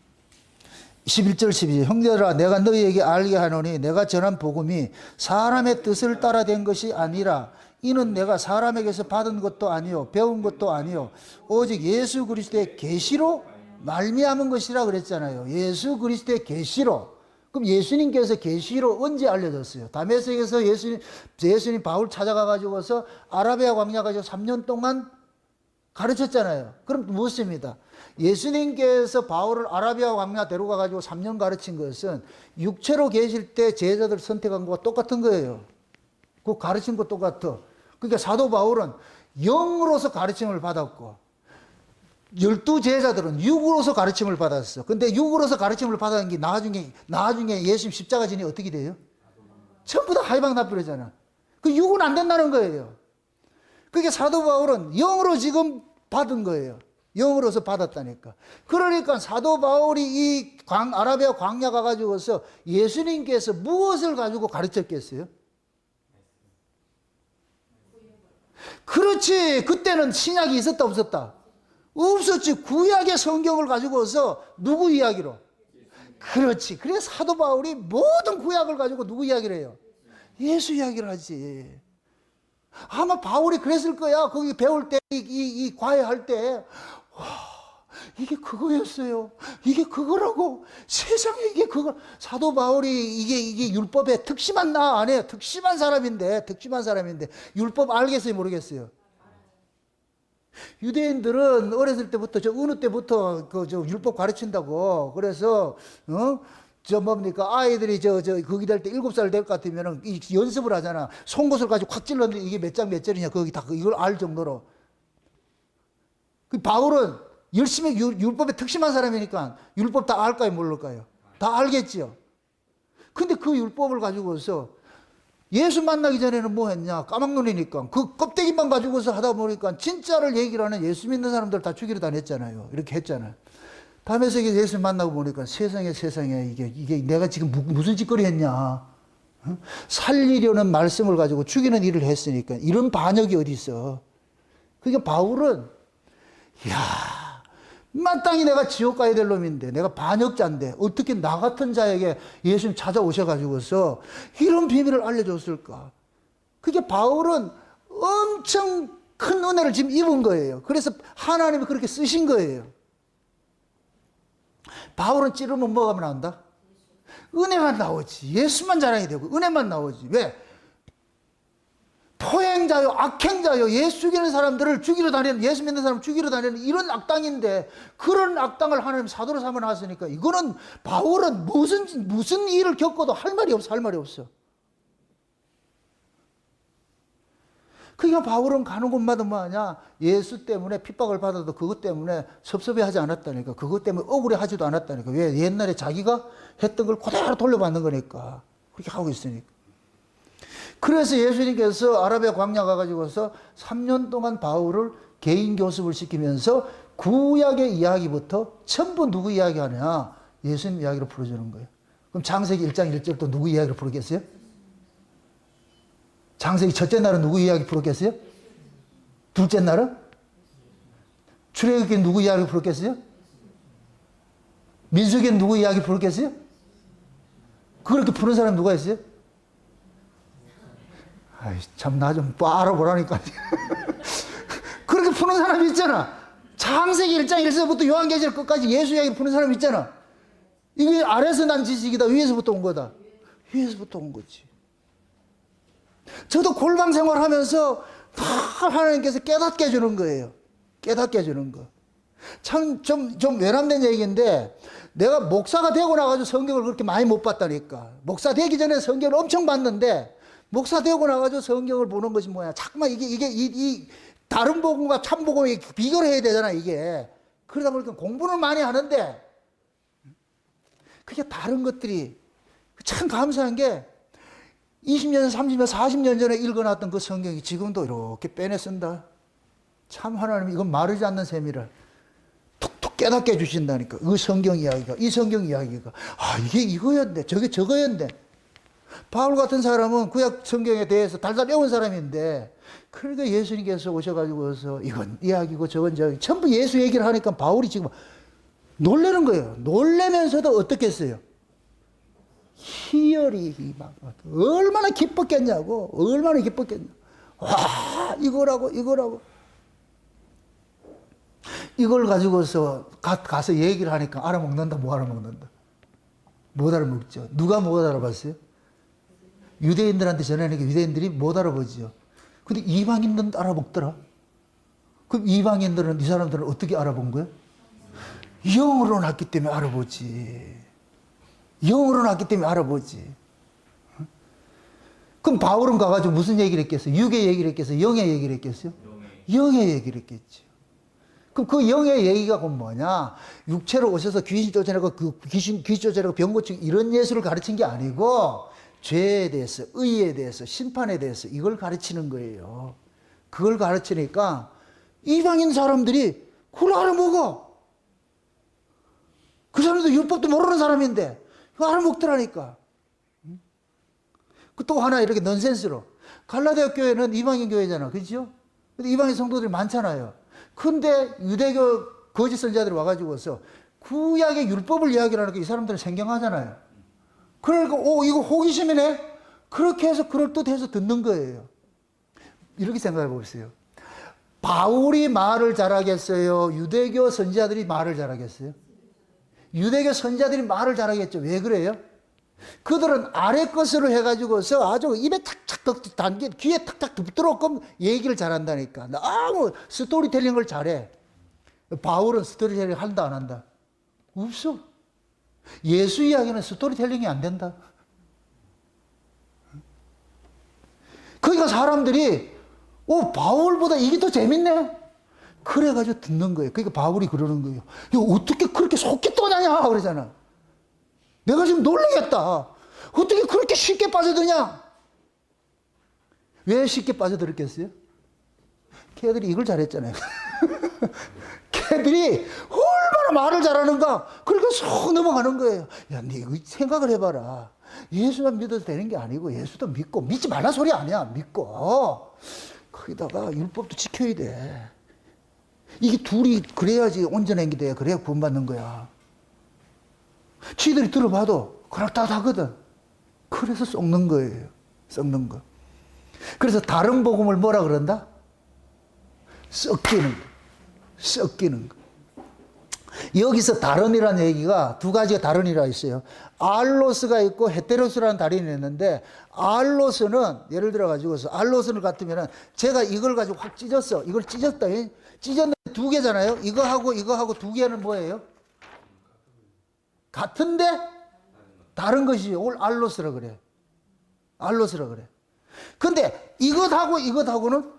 11절 12절. 형제들아 내가 너희에게 알게 하노니 내가 전한 복음이 사람의 뜻을 따라 된 것이 아니라 이는 내가 사람에게서 받은 것도 아니요 배운 것도 아니요 오직 예수 그리스도의 계시로 말미암은 것이라 그랬잖아요. 예수 그리스도의 계시로. 그럼 예수님께서 계시로 언제 알려졌어요? 다메섹에서 예수님 바울 찾아가가지고서 아라비아 광야 가지고 3년 동안 가르쳤잖아요. 그럼 무엇입니다? 예수님께서 바울을 아라비아 광야 데려가가지고 3년 가르친 것은 육체로 계실 때 제자들 선택한 것과 똑같은 거예요. 그 가르친 거 똑같아. 그러니까 사도 바울은 영으로서 가르침을 받았고 12제자들은 육으로서 가르침을 받았어. 근데 육으로서 가르침을 받은 게 나중에 예수님 십자가 지니 어떻게 돼요? 전부 다 하이방 나버리잖아. 그 육은 안 된다는 거예요. 그게 사도 바울은 영으로 지금 받은 거예요. 영으로서 받았다니까. 그러니까 사도 바울이 이 아라비아 광야 가가지고서 예수님께서 무엇을 가지고 가르쳤겠어요? 그렇지. 그때는 신약이 있었다 없었다? 없었지. 구약의 성경을 가지고서 누구 이야기로? 그렇지. 그래서 사도 바울이 모든 구약을 가지고 누구 이야기를 해요? 예수 이야기를 하지. 아마 바울이 그랬을 거야. 거기 배울 때, 이 과외할 때. 와, 이게 그거였어요. 이게 그거라고. 세상에 이게 그거. 사도 바울이 이게 율법에 특심한 나 아니에요. 특심한 사람인데 율법 알겠어요? 모르겠어요? 유대인들은 어렸을 때부터 어느 때부터 율법 가르친다고. 그래서 뭡니까 아이들이 거기 될 때 7살 될 것 같으면은 이 연습을 하잖아. 송곳을 가지고 확 찔렀는데 이게 몇 장 몇 절이냐 거기 다 이걸 알 정도로. 그 바울은 열심히 율법에 특심한 사람이니까 율법 다 알까요 모를까요? 다 알겠지요. 근데 그 율법을 가지고서 예수 만나기 전에는 뭐 했냐? 까막눈이니까. 그 껍데기만 가지고서 하다 보니까 진짜를 얘기를 하는 예수 믿는 사람들 다 죽이러 다녔잖아요. 이렇게 했잖아요. 밤에서 예수 만나고 보니까 세상에 이게 내가 지금 무슨 짓거리 했냐? 살리려는 말씀을 가지고 죽이는 일을 했으니까 이런 반역이 어디 있어? 그러니까 바울은 마땅히 내가 지옥 가야 될 놈인데 내가 반역자인데 어떻게 나 같은 자에게 예수님 찾아오셔가지고서 이런 비밀을 알려줬을까? 그게 바울은 엄청 큰 은혜를 지금 입은 거예요. 그래서 하나님이 그렇게 쓰신 거예요. 바울은 찌르면 뭐가 나온다? 은혜만 나오지. 예수만 자랑이 되고 은혜만 나오지. 왜? 포행자요, 악행자요, 예수 죽이는 사람들을 죽이러 다니는, 예수 믿는 사람 죽이러 다니는 이런 악당인데 그런 악당을 하나님 사도로 삼아 놨으니까 이거는 바울은 무슨 일을 겪어도 할 말이 없어. 그러니까 바울은 가는 곳마다 뭐하냐? 예수 때문에 핍박을 받아도 그것 때문에 섭섭해하지 않았다니까. 그것 때문에 억울해하지도 않았다니까. 왜? 옛날에 자기가 했던 걸 그대로 돌려받는 거니까. 그렇게 하고 있으니까. 그래서 예수님께서 아라비아 광야 가가지고서 3년 동안 바울을 개인 교습을 시키면서 구약의 이야기부터 전부 누구 이야기 하냐? 예수님 이야기로 풀어주는 거예요. 그럼 창세기 1장 1절 또 누구 이야기로 풀었겠어요? 창세기 첫째 날은 누구 이야기 풀었겠어요? 둘째 날은? 출애굽기는 누구 이야기 풀었겠어요? 민수기는 누구 이야기 풀었겠어요? 그렇게 푸는 사람 누가 있어요? 아이, 참, 나 좀 알아보라니까. 그렇게 푸는 사람이 있잖아. 창세기 1장 1절부터 요한계시록 끝까지 예수 이야기 푸는 사람이 있잖아. 이게 아래서 난 지식이다. 위에서부터 온 거다. 위에서부터 온 거지. 저도 골방 생활하면서 다 하나님께서 깨닫게 해주는 거예요. 깨닫게 해주는 거. 참, 좀 외람된 얘기인데, 내가 목사가 되고 나가지고 성경을 그렇게 많이 못 봤다니까. 목사 되기 전에 성경을 엄청 봤는데, 목사 되고 나가지고 성경을 보는 것이 뭐야. 자꾸만 이 다른 복음과 참 복음을 비교를 해야 되잖아, 이게. 그러다 보니까 공부는 많이 하는데, 그게 다른 것들이 참 감사한 게, 20년, 30년, 40년 전에 읽어놨던 그 성경이 지금도 이렇게 빼내 쓴다. 참 하나님 이건 마르지 않는 셈이라 툭툭 깨닫게 해주신다니까. 그 성경 이야기가, 이 성경 이야기가. 아, 이게 이거였네. 저게 저거였네. 바울 같은 사람은 구약 성경에 대해서 달달 외운 사람인데, 그러니까 예수님께서 오셔가지고서 이건 이야기고 저건 저기 전부 예수 얘기를 하니까 바울이 지금 놀라는 거예요. 놀라면서도 어떻겠어요? 희열이 막 얼마나 기뻤겠냐고. 얼마나 기뻤겠냐. 와, 이거라고. 이걸 가지고서 가서 얘기를 하니까 알아먹는다. 뭐 알아먹는다. 못 알아먹죠. 누가 못 알아봤어요? 유대인들한테 전하니까 유대인들이 못 알아보죠. 근데 이방인들은 알아먹더라. 그럼 이방인들은, 이 사람들은 어떻게 알아본 거예요? 영으로 났기 때문에 알아보지. 영으로 났기 때문에 알아보지. 그럼 바울은 가가지고 무슨 얘기를 했겠어요? 육의 얘기를 했겠어요? 영의 얘기를 했겠어요? 영의 얘기를 했겠죠. 그럼 그 영의 얘기가 뭐냐? 육체로 오셔서 귀신 쫓아내고 귀신 쫓아내고 병 고치고 이런 예수를 가르친 게 아니고 죄에 대해서, 의에 대해서, 심판에 대해서 이걸 가르치는 거예요. 그걸 가르치니까 이방인 사람들이 그걸 알아먹어. 그 사람도 율법도 모르는 사람인데 그거 알아먹더라니까. 또 하나 이렇게 넌센스로. 갈라디아 교회는 이방인 교회잖아. 그렇죠? 근데 이방인 성도들이 많잖아요. 근데 유대교 거짓 선지자들이 와가지고서 구약의 율법을 이야기를 하니까 이 사람들은 생경하잖아요. 그러니까 이거 호기심이네. 그렇게 해서 그럴듯해서 듣는 거예요. 이렇게 생각해 보세요. 바울이 말을 잘하겠어요? 유대교 선지자들이 말을 잘하겠어요? 유대교 선지자들이 말을 잘하겠죠. 왜 그래요? 그들은 아래 것으로 해가지고서 아주 입에 탁탁 단계 귀에 탁탁 붙도록끔 얘기를 잘한다니까. 너무 스토리텔링을 잘해. 바울은 스토리텔링 한다 안 한다? 없어. 예수 이야기는 스토리텔링이 안 된다. 그러니까 사람들이 바울보다 이게 더 재밌네. 그래가지고 듣는 거예요. 그러니까 바울이 그러는 거예요. 야, 어떻게 그렇게 속기 떠나냐 그러잖아. 내가 지금 놀라겠다. 어떻게 그렇게 쉽게 빠져드냐? 왜 쉽게 빠져들었겠어요? 걔들이 이걸 잘했잖아요. 걔들이 얼마나 말을 잘하는가. 그러니까 쏙 넘어가는 거예요. 야, 네 생각을 해봐라. 예수만 믿어도 되는 게 아니고 예수도 믿고 믿지 말란 소리 아니야. 믿고 거기다가 율법도 지켜야 돼. 이게 둘이 그래야지 온전한 게 돼. 그래야 구원받는 거야. 지들이 들어봐도 그럴듯하거든. 그래서 썩는 거예요. 썩는 거. 그래서 다른 복음을 뭐라 그런다? 썩기는 거. 썩기는 거. 여기서 다른이라는 얘기가 두 가지가 다른이라 있어요. 알로스가 있고 헤테로스라는 다른이 있는데, 알로스는 예를 들어 가지고서 알로스를 같으면은 제가 이걸 가지고 확 찢었어. 이걸 찢었다. 찢었는데 두 개잖아요. 이거하고 두 개는 뭐예요? 같은데 다른 것이 올 알로스라 그래. 알로스라 그래. 근데 이것하고는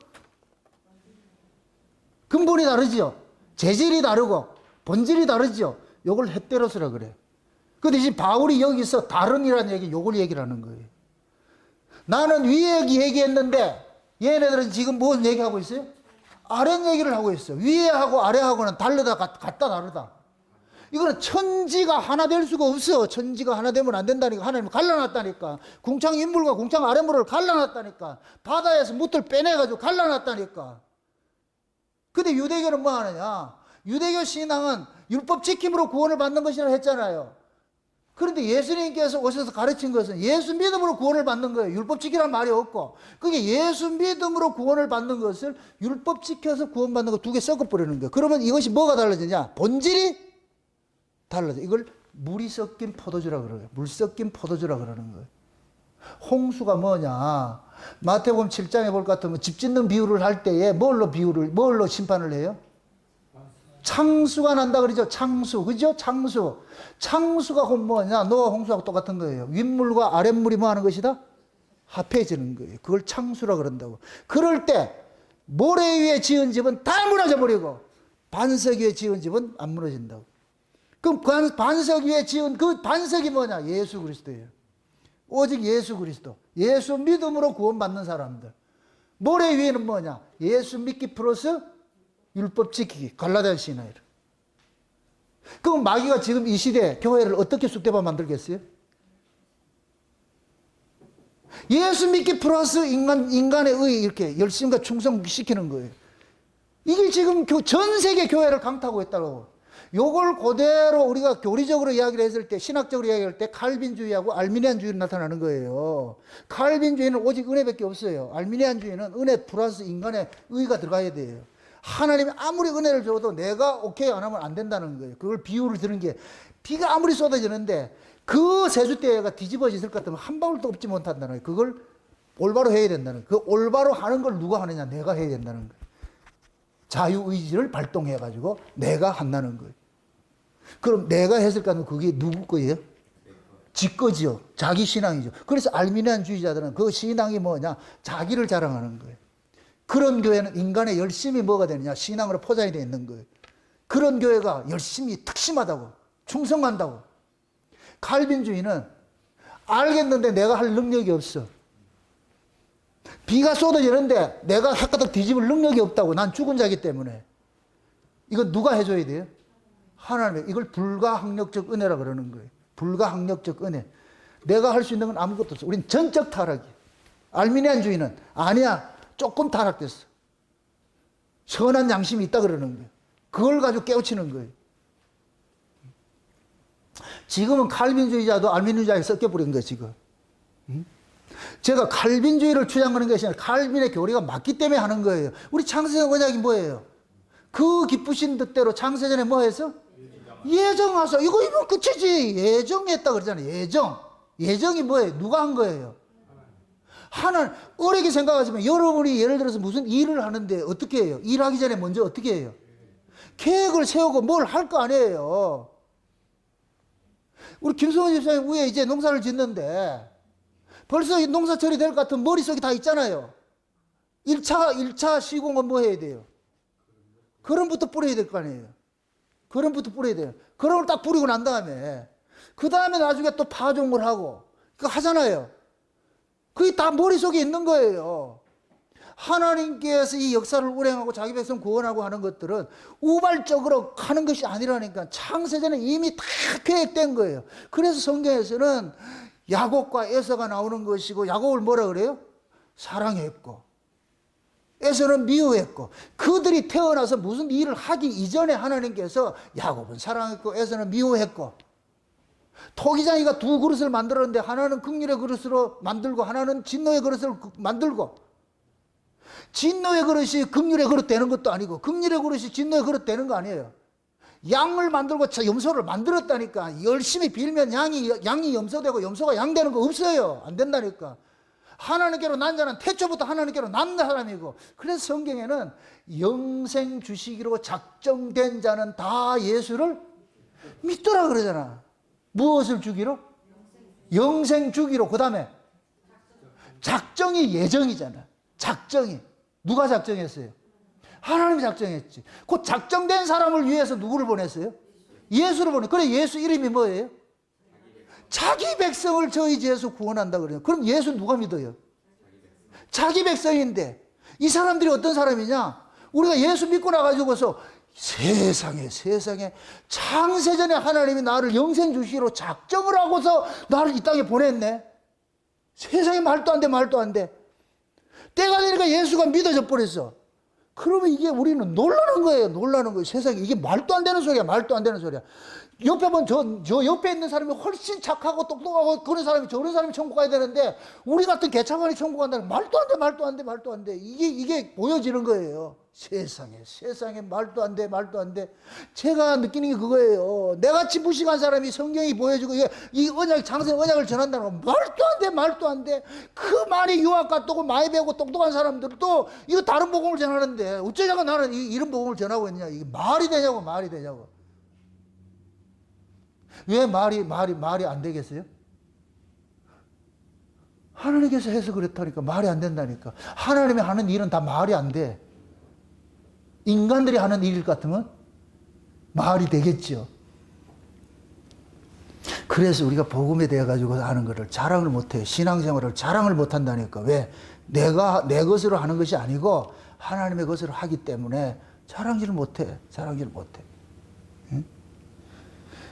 근본이 다르죠. 재질이 다르고 본질이 다르죠. 요걸 헤테로스라 그래. 근데 지금 바울이 여기서 다른이라는 얘기, 요걸 얘기를 하는 거예요. 나는 위에 얘기했는데 얘네들은 지금 무슨 얘기하고 있어요? 아래 얘기를 하고 있어요. 위에하고 아래하고는 다르다, 같다, 다르다. 이거는 천지가 하나 될 수가 없어. 천지가 하나 되면 안 된다니까. 하나님 갈라놨다니까. 궁창 인물과 궁창 아랫물을 갈라놨다니까. 바다에서 뭇을 빼내가지고 갈라놨다니까. 근데 유대교는 뭐 하느냐? 유대교 신앙은 율법 지킴으로 구원을 받는 것이라 했잖아요. 그런데 예수님께서 오셔서 가르친 것은 예수 믿음으로 구원을 받는 거예요. 율법 지키라는 말이 없고. 그게 예수 믿음으로 구원을 받는 것을 율법 지켜서 구원받는 거 두 개 섞어버리는 거예요. 그러면 이것이 뭐가 달라지냐? 본질이 달라져. 이걸 물이 섞인 포도주라 그래요. 물 섞인 포도주라 그러는 거예요. 홍수가 뭐냐? 마태복음 7장에 볼 것 같으면 집 짓는 비유를 할 때에 뭘로 심판을 해요? 창수가 난다 그러죠. 창수. 그죠? 창수. 창수가 뭐냐? 노아 홍수하고 똑같은 거예요. 윗물과 아랫물이 뭐 하는 것이다? 합해지는 거예요. 그걸 창수라 그런다고. 그럴 때 모래 위에 지은 집은 다 무너져 버리고 반석 위에 지은 집은 안 무너진다고. 그럼 반석 위에 지은 그 반석이 뭐냐? 예수 그리스도예요. 오직 예수 그리스도. 예수 믿음으로 구원받는 사람들. 모래 위에는 뭐냐? 예수 믿기 플러스 율법 지키기. 갈라디아 신앙이라. 그럼 마귀가 지금 이 시대에 교회를 어떻게 쑥대밭 만들겠어요? 예수 믿기 플러스 인간의 의 이렇게 열심과 충성시키는 거예요. 이게 지금 전 세계 교회를 강타하고 있다고. 요걸 그대로 우리가 교리적으로 이야기를 했을 때, 신학적으로 이야기할 때 칼빈주의하고 알미니안주의로 나타나는 거예요. 칼빈주의는 오직 은혜밖에 없어요. 알미니안주의는 은혜 플러스 인간의 의가 들어가야 돼요. 하나님이 아무리 은혜를 줘도 내가 오케이 안 하면 안 된다는 거예요. 그걸 비유를 드는 게, 비가 아무리 쏟아지는데 그 세숫대가 뒤집어졌을 것 같으면 한 방울도 없지 못한다는 거예요. 그걸 올바로 해야 된다는 거예요. 그 올바로 하는 걸 누가 하느냐? 내가 해야 된다는 거예요. 자유의지를 발동해가지고 내가 한다는 거예요. 그럼 내가 했을 까 하면 그게 누구 거예요? 지 거지요. 자기 신앙이죠. 그래서 알미니안주의자들은 그 신앙이 뭐냐? 자기를 자랑하는 거예요. 그런 교회는 인간의 열심이 뭐가 되느냐? 신앙으로 포장이 되어 있는 거예요. 그런 교회가 열심히 특심하다고, 충성한다고. 칼빈주의는 알겠는데 내가 할 능력이 없어. 비가 쏟아지는데 내가 핫가닥 뒤집을 능력이 없다고. 난 죽은 자이기 때문에. 이건 누가 해줘야 돼요? 하나님. 이걸 불가항력적 은혜라 그러는 거예요. 불가항력적 은혜. 내가 할 수 있는 건 아무것도 없어. 우린 전적 타락이야. 알미니안주의는 아니야. 조금 타락됐어. 선한 양심이 있다 그러는 거예요. 그걸 가지고 깨우치는 거예요. 지금은 칼빈주의자도 알미니안주의자에 섞여버린 거예요, 지금. 제가 칼빈주의를 주장하는 것이 아니라 칼빈의 교리가 맞기 때문에 하는 거예요. 우리 창세전 언약이 뭐예요? 그 기쁘신 뜻대로 창세전에 뭐 해서? 예정하소. 이거 끝이지. 예정했다 그러잖아요. 예정. 예정이 뭐예요? 누가 한 거예요? 하나님, 어렵게 생각하지만 여러분이 예를 들어서 무슨 일을 하는데 어떻게 해요? 일하기 전에 먼저 어떻게 해요? 계획을 세우고 뭘 할 거 아니에요. 우리 김성원 집사님 위에 이제 농사를 짓는데 벌써 농사철이 될 것 같은 머릿속이 다 있잖아요. 1차 시공은 뭐 해야 돼요? 거름부터 뿌려야 될 거 아니에요. 거름부터 뿌려야 돼요. 거름을 딱 뿌리고 난 다음에 그 다음에 나중에 또 파종을 하고 그거 하잖아요. 그게 다 머릿속에 있는 거예요. 하나님께서 이 역사를 운행하고 자기 백성 구원하고 하는 것들은 우발적으로 하는 것이 아니라니까 창세전에 이미 다 계획된 거예요. 그래서 성경에서는 야곱과 에서가 나오는 것이고 야곱을 뭐라 그래요? 사랑했고 에서는 미워했고 그들이 태어나서 무슨 일을 하기 이전에 하나님께서 야곱은 사랑했고 에서는 미워했고 토기장이가 두 그릇을 만들었는데 하나는 긍휼의 그릇으로 만들고 하나는 진노의 그릇을 만들고 진노의 그릇이 긍휼의 그릇 되는 것도 아니고 긍휼의 그릇이 진노의 그릇 되는 거 아니에요. 양을 만들고 염소를 만들었다니까. 열심히 빌면 양이 염소되고 염소가 양 되는 거 없어요. 안 된다니까. 하나님께로 난 자는 태초부터 하나님께로 난 사람이고 그래서 성경에는 영생 주시기로 작정된 자는 다 예수를 믿더라 그러잖아. 무엇을 주기로? 영생 주기로. 그 다음에 작정이 예정이잖아. 작정이. 누가 작정했어요? 하나님이 작정했지. 그 작정된 사람을 위해서 누구를 보냈어요? 예수를 보내. 그래 예수 이름이 뭐예요? 자기 백성을 저희 죄에서 구원한다 그래요. 그럼 예수 누가 믿어요? 자기 백성인데 이 사람들이 어떤 사람이냐? 우리가 예수 믿고 나가지고서 세상에 창세전에 하나님이 나를 영생 주시기로 작정을 하고서 나를 이 땅에 보냈네. 세상에 말도 안 돼. 때가 되니까 예수가 믿어져 버렸어. 그러면 이게 우리는 놀라는 거예요. 세상에 이게 말도 안 되는 소리야. 옆에 보면 저 옆에 있는 사람이 훨씬 착하고 똑똑하고 그런 사람이 저런 사람이 천국 가야 되는데 우리 같은 개차반이 천국 간다는 말도 안 돼. 이게 보여지는 거예요. 세상에 말도 안 돼. 제가 느끼는 게 그거예요. 내같이 무식한 사람이 성경이 보여주고 이 언약 장생 언약을 전한다는 거 말도 안 돼. 그 많이 유학 갔다 오고 많이 배우고 똑똑한 사람들도 이거 다른 복음을 전하는데 어쩌자고 나는 이런 복음을 전하고 있느냐. 이게 말이 되냐고. 왜 말이 안 되겠어요? 하나님께서 해서 그렇다니까. 말이 안 된다니까. 하나님이 하는 일은 다 말이 안 돼. 인간들이 하는 일 같으면 말이 되겠죠. 그래서 우리가 복음에 대해 가지고 하는 것을 자랑을 못해요. 신앙생활을 자랑을 못한다니까. 왜? 내 것으로 하는 것이 아니고 하나님의 것으로 하기 때문에 자랑질을 못해. 응?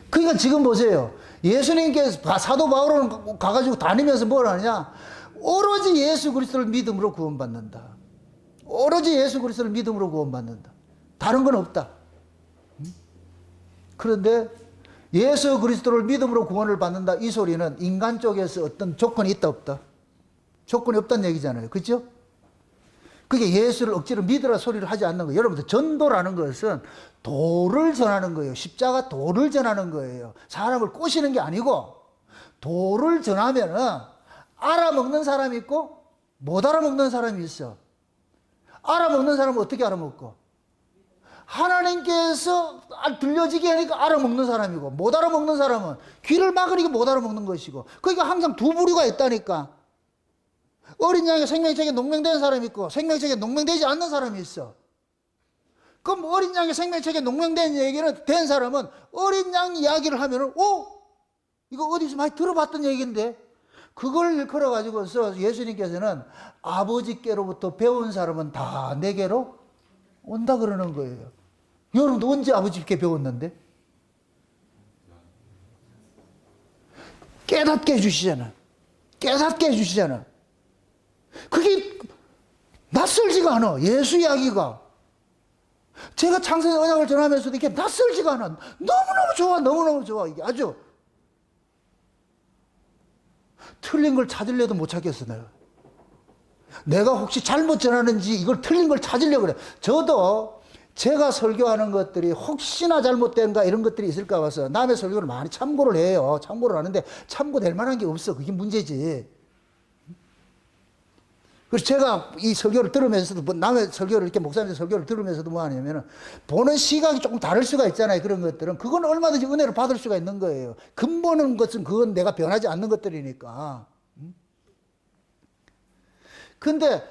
그러니까 지금 보세요. 예수님께서 사도 바울은 가가지고 다니면서 뭘 하느냐? 오로지 예수 그리스도를 믿음으로 구원받는다. 오로지 예수 그리스도를 믿음으로 구원받는다. 다른 건 없다. 그런데 예수 그리스도를 믿음으로 구원을 받는다. 이 소리는 인간 쪽에서 어떤 조건이 있다 없다? 조건이 없다는 얘기잖아요. 그렇죠? 그게 예수를 억지로 믿으라 소리를 하지 않는 거예요. 여러분들 전도라는 것은 도를 전하는 거예요. 십자가 도를 전하는 거예요. 사람을 꼬시는 게 아니고 도를 전하면은 알아먹는 사람이 있고 못 알아먹는 사람이 있어. 알아먹는 사람은 어떻게 알아먹고? 하나님께서 들려지게 하니까 알아먹는 사람이고 못 알아먹는 사람은 귀를 막으니까 못 알아먹는 것이고 그러니까 항상 두 부류가 있다니까. 어린 양의 생명책에 농명된 사람이 있고 생명책에 농명되지 않는 사람이 있어. 그럼 어린 양의 생명책에 농명된 얘기는 된 사람은 어린 양 이야기를 하면은 이거 어디서 많이 들어봤던 얘기인데 그걸 일컬어 가지고서 예수님께서는 아버지께로부터 배운 사람은 다 내게로 온다 그러는 거예요. 여러분도 언제 아버지께 배웠는데? 깨닫게 해주시잖아. 그게 낯설지가 않아. 예수 이야기가. 제가 창세의 언약을 전하면서도 이게 낯설지가 않아. 너무너무 좋아. 이게 아주. 틀린 걸 찾으려도 못 찾겠어, 내가 혹시 잘못 전하는지 이걸 틀린 걸 찾으려고 그래. 저도 제가 설교하는 것들이 혹시나 잘못된가 이런 것들이 있을까 봐서 남의 설교를 많이 참고를 해요. 참고를 하는데 참고될 만한 게 없어. 그게 문제지. 그래서 제가 이 설교를 들으면서도, 뭐 남의 설교를, 이렇게 목사님의 설교를 들으면서도 뭐 하냐면은, 보는 시각이 조금 다를 수가 있잖아요. 그런 것들은. 그건 얼마든지 은혜를 받을 수가 있는 거예요. 근본은 것은 그건 내가 변하지 않는 것들이니까. 근데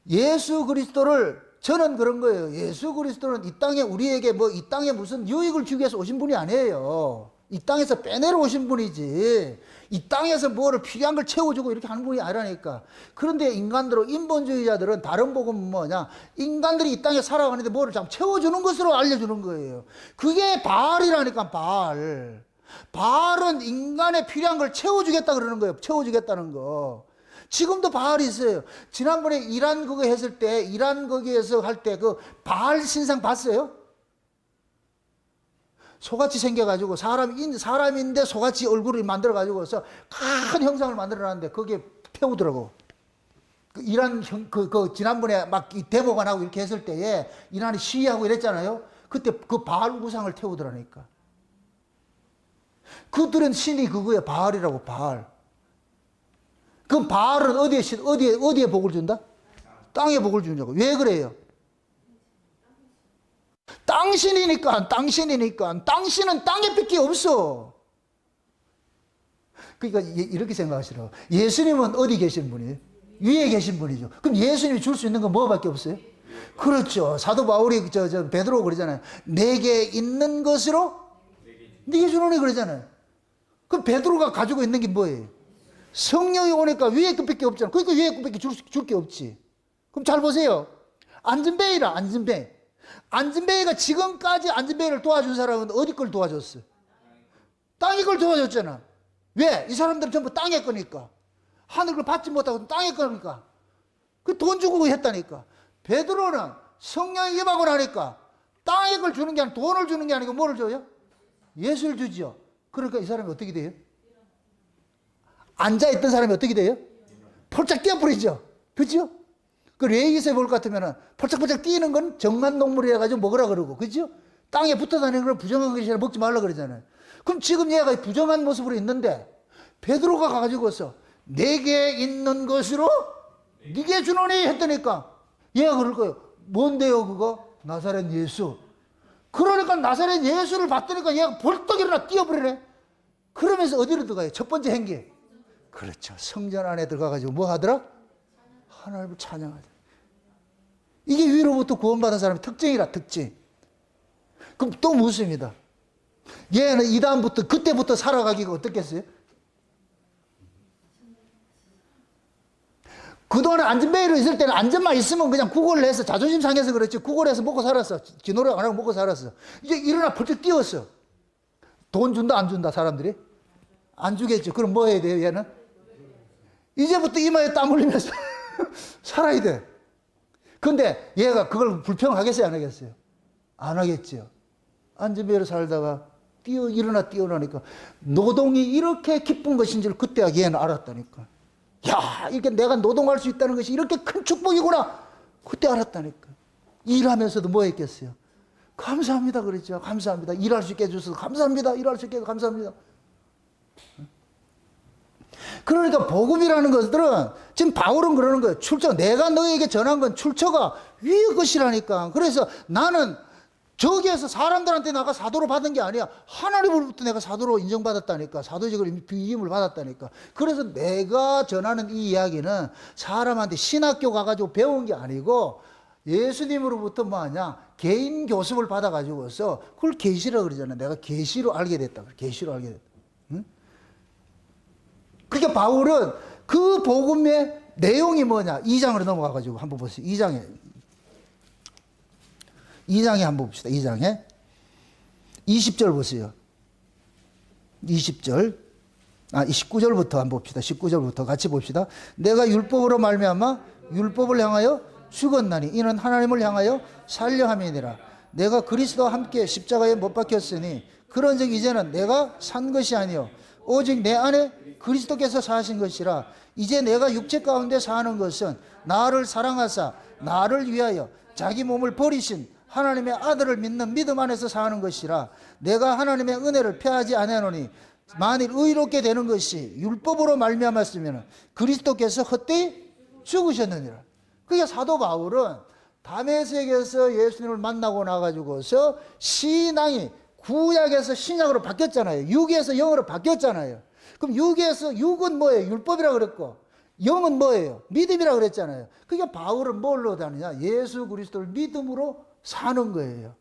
예수 그리스도를, 저는 그런 거예요. 예수 그리스도는 이 땅에 우리에게 뭐 이 땅에 무슨 유익을 주기 위해서 오신 분이 아니에요. 이 땅에서 빼내러 오신 분이지. 이 땅에서 뭐를 필요한 걸 채워주고 이렇게 하는 분이 아니라니까. 그런데 인간들은, 인본주의자들은 다른 복음은 뭐냐, 인간들이 이 땅에 살아가는데 뭐를 좀 채워주는 것으로 알려주는 거예요. 그게 바알이라니까. 바알은 인간의 필요한 걸 채워주겠다 그러는 거예요. 채워주겠다는 거. 지금도 바알이 있어요. 지난번에 이란 그거 했을 때, 이란 거기에서 할 때 그 바알 신상 봤어요? 소같이 생겨가지고, 사람인데 소같이 얼굴을 만들어가지고서 큰 형상을 만들어놨는데 거기에 태우더라고. 이란 지난번에 막 데모가 나고 이렇게 했을 때에 이란이 시위하고 이랬잖아요. 그때 그 바알 우상을 태우더라니까. 그들은 신이 그거예요. 바알이라고, 바알. 그럼 바알은 어디에 복을 준다? 땅에 복을 주냐고. 왜 그래요? 땅신이니까. 땅신은 땅에 뺏기 없어. 그러니까 이렇게 생각하시라고. 예수님은 어디 계신 분이에요? 위에 계신 분이죠. 그럼 예수님이 줄 수 있는 건 뭐밖에 없어요? 그렇죠. 사도 바울이 베드로 그러잖아요. 내게 있는 것으로 네게 주노니 그러잖아요. 그럼 베드로가 가지고 있는 게 뭐예요? 성령이 오니까 위에 것밖에 없잖아. 그러니까 위에 것밖에 줄 게 없지. 그럼 잘 보세요. 안전뱅이라, 안전뱅이. 안전뱅이가 지금까지 안전뱅이를 도와준 사람은 어디 걸 도와줬어? 땅의 걸 도와줬잖아. 왜? 이 사람들은 전부 땅의 거니까. 하늘 걸 받지 못하고 땅의 거니까. 그 돈 주고 했다니까. 베드로는 성령이 임하고 나니까 땅의 걸 주는 게 아니고, 돈을 주는 게 아니고 뭐를 줘요? 예수를 주죠. 그러니까 이 사람이 어떻게 돼요? 앉아있던 사람이 어떻게 돼요? 폴짝 뛰어버리죠. 그죠? 그 레이기스에 볼 것 같으면 폴짝폴짝 뛰는 건 정한 동물이라 가지고 먹으라 그러고, 그죠? 땅에 붙어 다니는 건 부정한 것이라 먹지 말라 그러잖아요. 그럼 지금 얘가 부정한 모습으로 있는데 베드로가 가지고서 내게 있는 것으로 네게 주노니 했다니까. 얘가 그럴 거예요. 뭔데요 그거? 나사렛 예수. 그러니까 나사렛 예수를 봤더니까 얘가 벌떡 일어나 뛰어버리네. 그러면서 어디로 들어가요? 첫 번째 행기. 그렇죠. 성전 안에 들어가가지고 뭐 하더라? 하나님을 찬양하더라. 이게 위로부터 구원받은 사람의 특징이라, 특징. 그럼 또 묻습니다. 얘는 이 다음부터, 그때부터 살아가기가 어떻겠어요? 그동안 안전뱅이로 있을 때는 안전만 있으면 그냥 구걸을 해서 자존심 상해서 그렇지, 구걸해서 먹고 살았어. 기노력 안 하고 먹고 살았어. 이제 일어나 벌쩍 뛰었어. 돈 준다 안 준다 사람들이? 안 주겠죠. 그럼 뭐 해야 돼요 얘는? 이제부터 이마에 땀 흘리면서 살아야 돼. 근데 얘가 그걸 불평하겠어요 안 하겠어요? 안 하겠죠. 안전뱅이로 살다가 일어나 뛰어나니까 노동이 이렇게 기쁜 것인 줄 그때 얘는 알았다니까. 야, 이렇게 내가 노동할 수 있다는 것이 이렇게 큰 축복이구나. 그때 알았다니까. 일하면서도 뭐 했겠어요? 감사합니다 그랬죠. 감사합니다. 일할 수 있게 해주셔서 감사합니다. 일할 수 있게 해서 감사합니다. 그러니까 복음이라는 것들은 지금 바울은 그러는 거예요. 출처, 내가 너에게 전한 건 출처가 위의 것이라니까. 그래서 나는 저기에서 사람들한테 나가 사도로 받은 게 아니야. 하나님으로부터 내가 사도로 인정받았다니까. 사도직을 위임을 받았다니까. 그래서 내가 전하는 이 이야기는 사람한테 신학교 가가지고 배운 게 아니고 예수님으로부터 뭐하냐, 개인 교습을 받아가지고서 그걸 계시라 그러잖아. 내가 계시로 알게 됐다. 계시로 알게 됐다. 응? 그러니까 바울은 그 복음의 내용이 뭐냐, 2장으로 넘어가가지고 한번 보세요. 2장에 한번 봅시다. 2장에 20절 보세요. 20절, 19절부터 한번 봅시다. 19절부터 같이 봅시다. 내가 율법으로 말미암아 율법을 향하여 죽었나니 이는 하나님을 향하여 살려 함이니라. 내가 그리스도와 함께 십자가에 못 박혔으니 그런즉 이제는 내가 산 것이 아니요 오직 내 안에 그리스도께서 사신 것이라. 이제 내가 육체 가운데 사는 것은 나를 사랑하사 나를 위하여 자기 몸을 버리신 하나님의 아들을 믿는 믿음 안에서 사는 것이라. 내가 하나님의 은혜를 패하지 아니하노니 만일 의롭게 되는 것이 율법으로 말미암았으면 그리스도께서 헛되이 죽으셨느니라. 그게 사도 바울은 다메섹에서 예수님을 만나고 나가지고서 신앙이 구약에서 신약으로 바뀌었잖아요. 육에서 영으로 바뀌었잖아요. 그럼 육은 뭐예요? 율법이라 그랬고, 영은 뭐예요? 믿음이라 그랬잖아요. 그러니까 바울은 뭘로 다니냐? 예수 그리스도를 믿음으로 사는 거예요.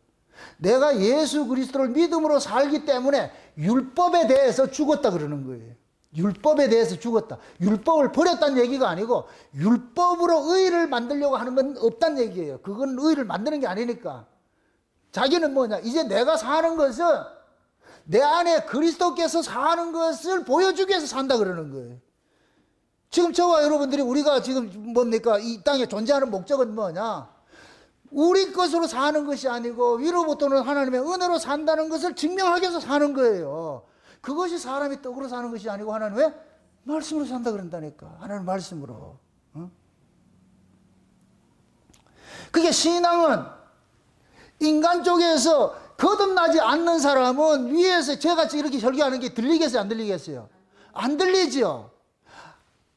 내가 예수 그리스도를 믿음으로 살기 때문에 율법에 대해서 죽었다 그러는 거예요. 율법에 대해서 죽었다. 율법을 버렸다는 얘기가 아니고 율법으로 의를 만들려고 하는 건 없다는 얘기예요. 그건 의를 만드는 게 아니니까. 자기는 뭐냐? 이제 내가 사는 것은 내 안에 그리스도께서 사는 것을 보여주기 위해서 산다 그러는 거예요. 지금 저와 여러분들이 우리가 지금 뭡니까? 이 땅에 존재하는 목적은 뭐냐? 우리 것으로 사는 것이 아니고 위로부터는 하나님의 은혜로 산다는 것을 증명하기 위해서 사는 거예요. 그것이 사람이 떡으로 사는 것이 아니고 하나님의 말씀으로 산다 그런다니까. 하나님의 말씀으로. 그게 신앙은 인간 쪽에서 거듭나지 않는 사람은 위에서 저같이 이렇게 설교하는 게 들리겠어요? 안 들리겠어요? 안 들리죠?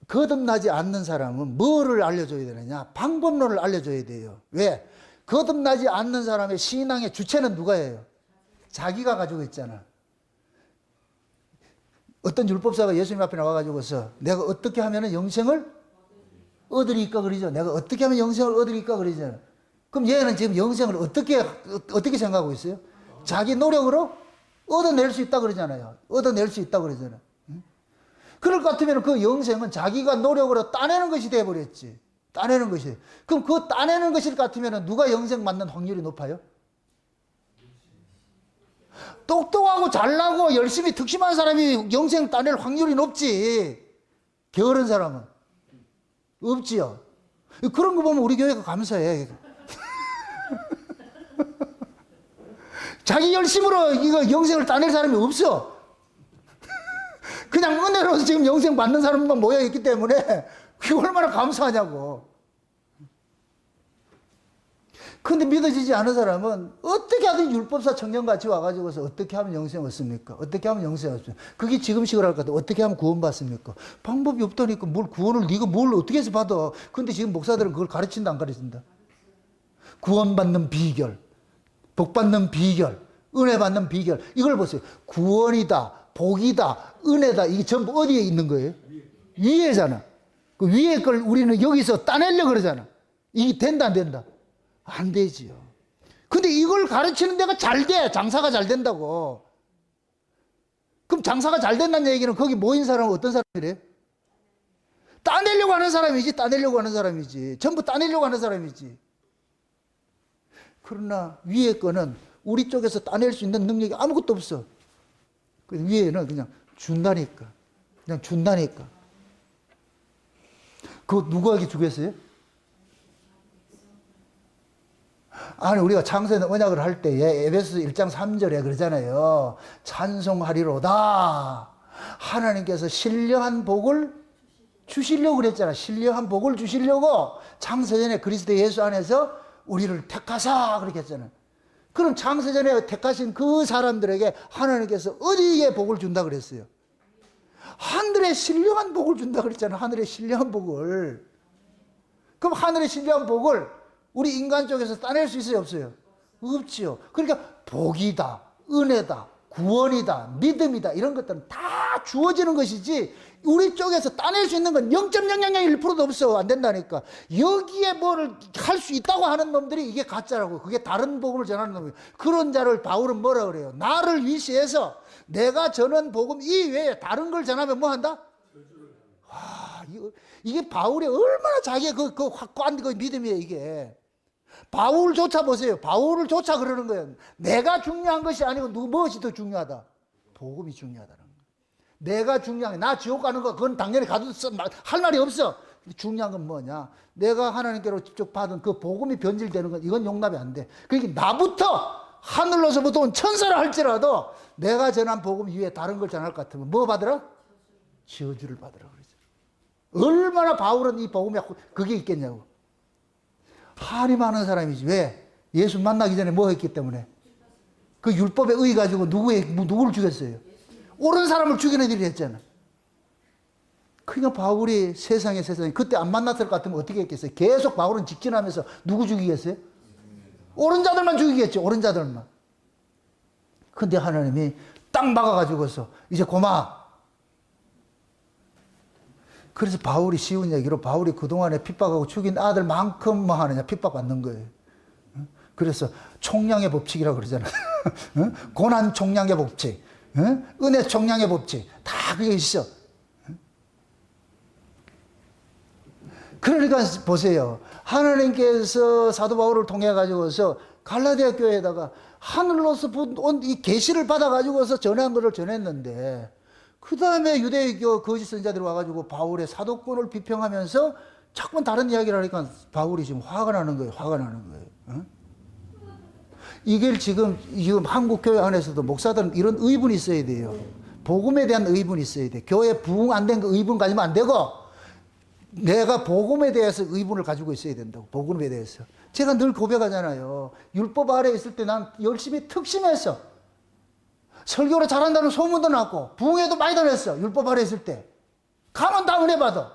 거듭나지 않는 사람은 뭐를 알려줘야 되느냐? 방법론을 알려줘야 돼요. 왜? 거듭나지 않는 사람의 신앙의 주체는 누가 해요? 자기가 가지고 있잖아. 어떤 율법사가 예수님 앞에 나와가지고서 내가 어떻게 하면 영생을 얻으리까 그러죠. 내가 어떻게 하면 영생을 얻으리까 그러잖아. 그럼 얘는 지금 영생을 어떻게 생각하고 있어요? 자기 노력으로 얻어낼 수 있다 그러잖아요. 얻어낼 수 있다 그러잖아요. 그럴 것 같으면 그 영생은 자기가 노력으로 따내는 것이 돼버렸지. 따내는 것이. 그럼 그 따내는 것일 것 같으면 누가 영생 맞는 확률이 높아요? 똑똑하고 잘나고 열심히 특심한 사람이 영생 따낼 확률이 높지. 게으른 사람은 없지요. 그런 거 보면 우리 교회가 감사해. 자기 열심으로 이거 영생을 따낼 사람이 없어. 그냥 은혜로 지금 영생 받는 사람만 모여있기 때문에 그게 얼마나 감사하냐고. 근데 믿어지지 않은 사람은 어떻게 하든 율법사 청년같이 와가지고서 어떻게 하면 영생을 얻습니까? 어떻게 하면 영생을 얻습니까? 그게 지금식으로 할 것 같아. 어떻게 하면 구원받습니까? 방법이 없다니까. 뭘 구원을 네가 뭘 어떻게 해서 받아. 근데 지금 목사들은 그걸 가르친다 안 가르친다? 구원받는 비결, 복받는 비결, 은혜 받는 비결. 이걸 보세요. 구원이다, 복이다, 은혜다. 이게 전부 어디에 있는 거예요? 위에잖아. 그 위에 걸 우리는 여기서 따내려고 그러잖아. 이게 된다 안 된다? 안 되지요. 근데 이걸 가르치는 데가 잘 돼. 장사가 잘 된다고. 그럼 장사가 잘 된다는 얘기는 거기 모인 사람은 어떤 사람이래? 따내려고 하는 사람이지. 따내려고 하는 사람이지. 전부 따내려고 하는 사람이지. 그러나 위에 거는 우리 쪽에서 따낼 수 있는 능력이 아무것도 없어. 위에는 그냥 준다니까. 그냥 준다니까. 그거 누구에게 주겠어요? 아니, 우리가 창세는 언약을 할 때에 에베소서 1장 3절에 그러잖아요. 찬송하리로다. 하나님께서 신령한 복을 주시려고 그랬잖아. 신령한 복을 주시려고 창세전에 그리스도 예수 안에서 우리를 택하사 그렇게 했잖아요. 그럼 창세전에 택하신 그 사람들에게 하나님께서 어디에 복을 준다 그랬어요? 하늘에 신령한 복을 준다 그랬잖아요. 하늘에 신령한 복을. 그럼 하늘의 신령한 복을 우리 인간 쪽에서 따낼 수 있어요? 없어요? 없지요. 그러니까 복이다, 은혜다, 구원이다, 믿음이다 이런 것들은 다 주어지는 것이지 우리 쪽에서 따낼 수 있는 건 0.001%도 없어. 안 된다니까. 여기에 뭐를 할 수 있다고 하는 놈들이 이게 가짜라고. 그게 다른 복음을 전하는 놈이에요. 그런 자를 바울은 뭐라 그래요? 나를 위시해서 내가 전한 복음 이외에 다른 걸 전하면 뭐 한다? 와, 이게 바울이 얼마나 자기의 그 확고한 그 믿음이에요, 이게. 바울조차 보세요. 바울을 조차 그러는 거예요. 내가 중요한 것이 아니고 무엇이 더 중요하다? 복음이 중요하다는 거예요. 내가 중요한 게, 나 지옥 가는 거, 그건 당연히 가도 할 말이 없어. 중요한 건 뭐냐? 내가 하나님께로 직접 받은 그 복음이 변질되는 건 이건 용납이 안 돼. 그러니까 나부터 하늘로서부터 온 천사라 할지라도 내가 전한 복음 이외에 다른 걸 전할 것 같으면 뭐 받으라? 저주를 받으라 그러죠. 얼마나 바울은 이 복음에 그게 있겠냐고. 한이 많은 사람이지. 왜? 예수 만나기 전에 뭐 했기 때문에? 그 율법에 의해 가지고 누구를 죽였어요? 옳은 사람을 죽이는 일을 했잖아. 그러니까 바울이 세상에 그때 안 만났을 것 같으면 어떻게 했겠어요? 계속 바울은 직진하면서 누구 죽이겠어요? 옳은 자들만 죽이겠죠. 옳은 자들만. 근데 하나님이 딱 막아가지고서 이제 고마. 그래서 바울이 쉬운 얘기로 바울이 그동안에 핍박하고 죽인 아들만큼 뭐 하느냐 핍박받는 거예요. 그래서 총량의 법칙이라고 그러잖아요. 고난 총량의 법칙, 은혜 총량의 법칙 다 그게 있어. 그러니까 보세요. 하나님께서 사도 바울을 통해 가지고서 갈라디아 교회에다가 하늘로서 온 이 계시를 받아 가지고서 전한 것을 전했는데 그 다음에 유대교 거짓 선자들이 와가지고 바울의 사도권을 비평하면서 자꾸 다른 이야기를 하니까 바울이 지금 화가 나는 거예요. 화가 나는 거예요. 이게 지금 한국 교회 안에서도 목사들은 이런 의분이 있어야 돼요. 복음에 대한 의분이 있어야 돼. 교회 부흥 안 된 거 의분 가지면 안 되고 내가 복음에 대해서 의분을 가지고 있어야 된다고. 복음에 대해서. 제가 늘 고백하잖아요. 율법 아래에 있을 때 난 열심히 특심했어. 설교를 잘한다는 소문도 났고 부흥회도 많이 다녔어. 율법 아래에 있을 때. 가면 다 은혜 받아.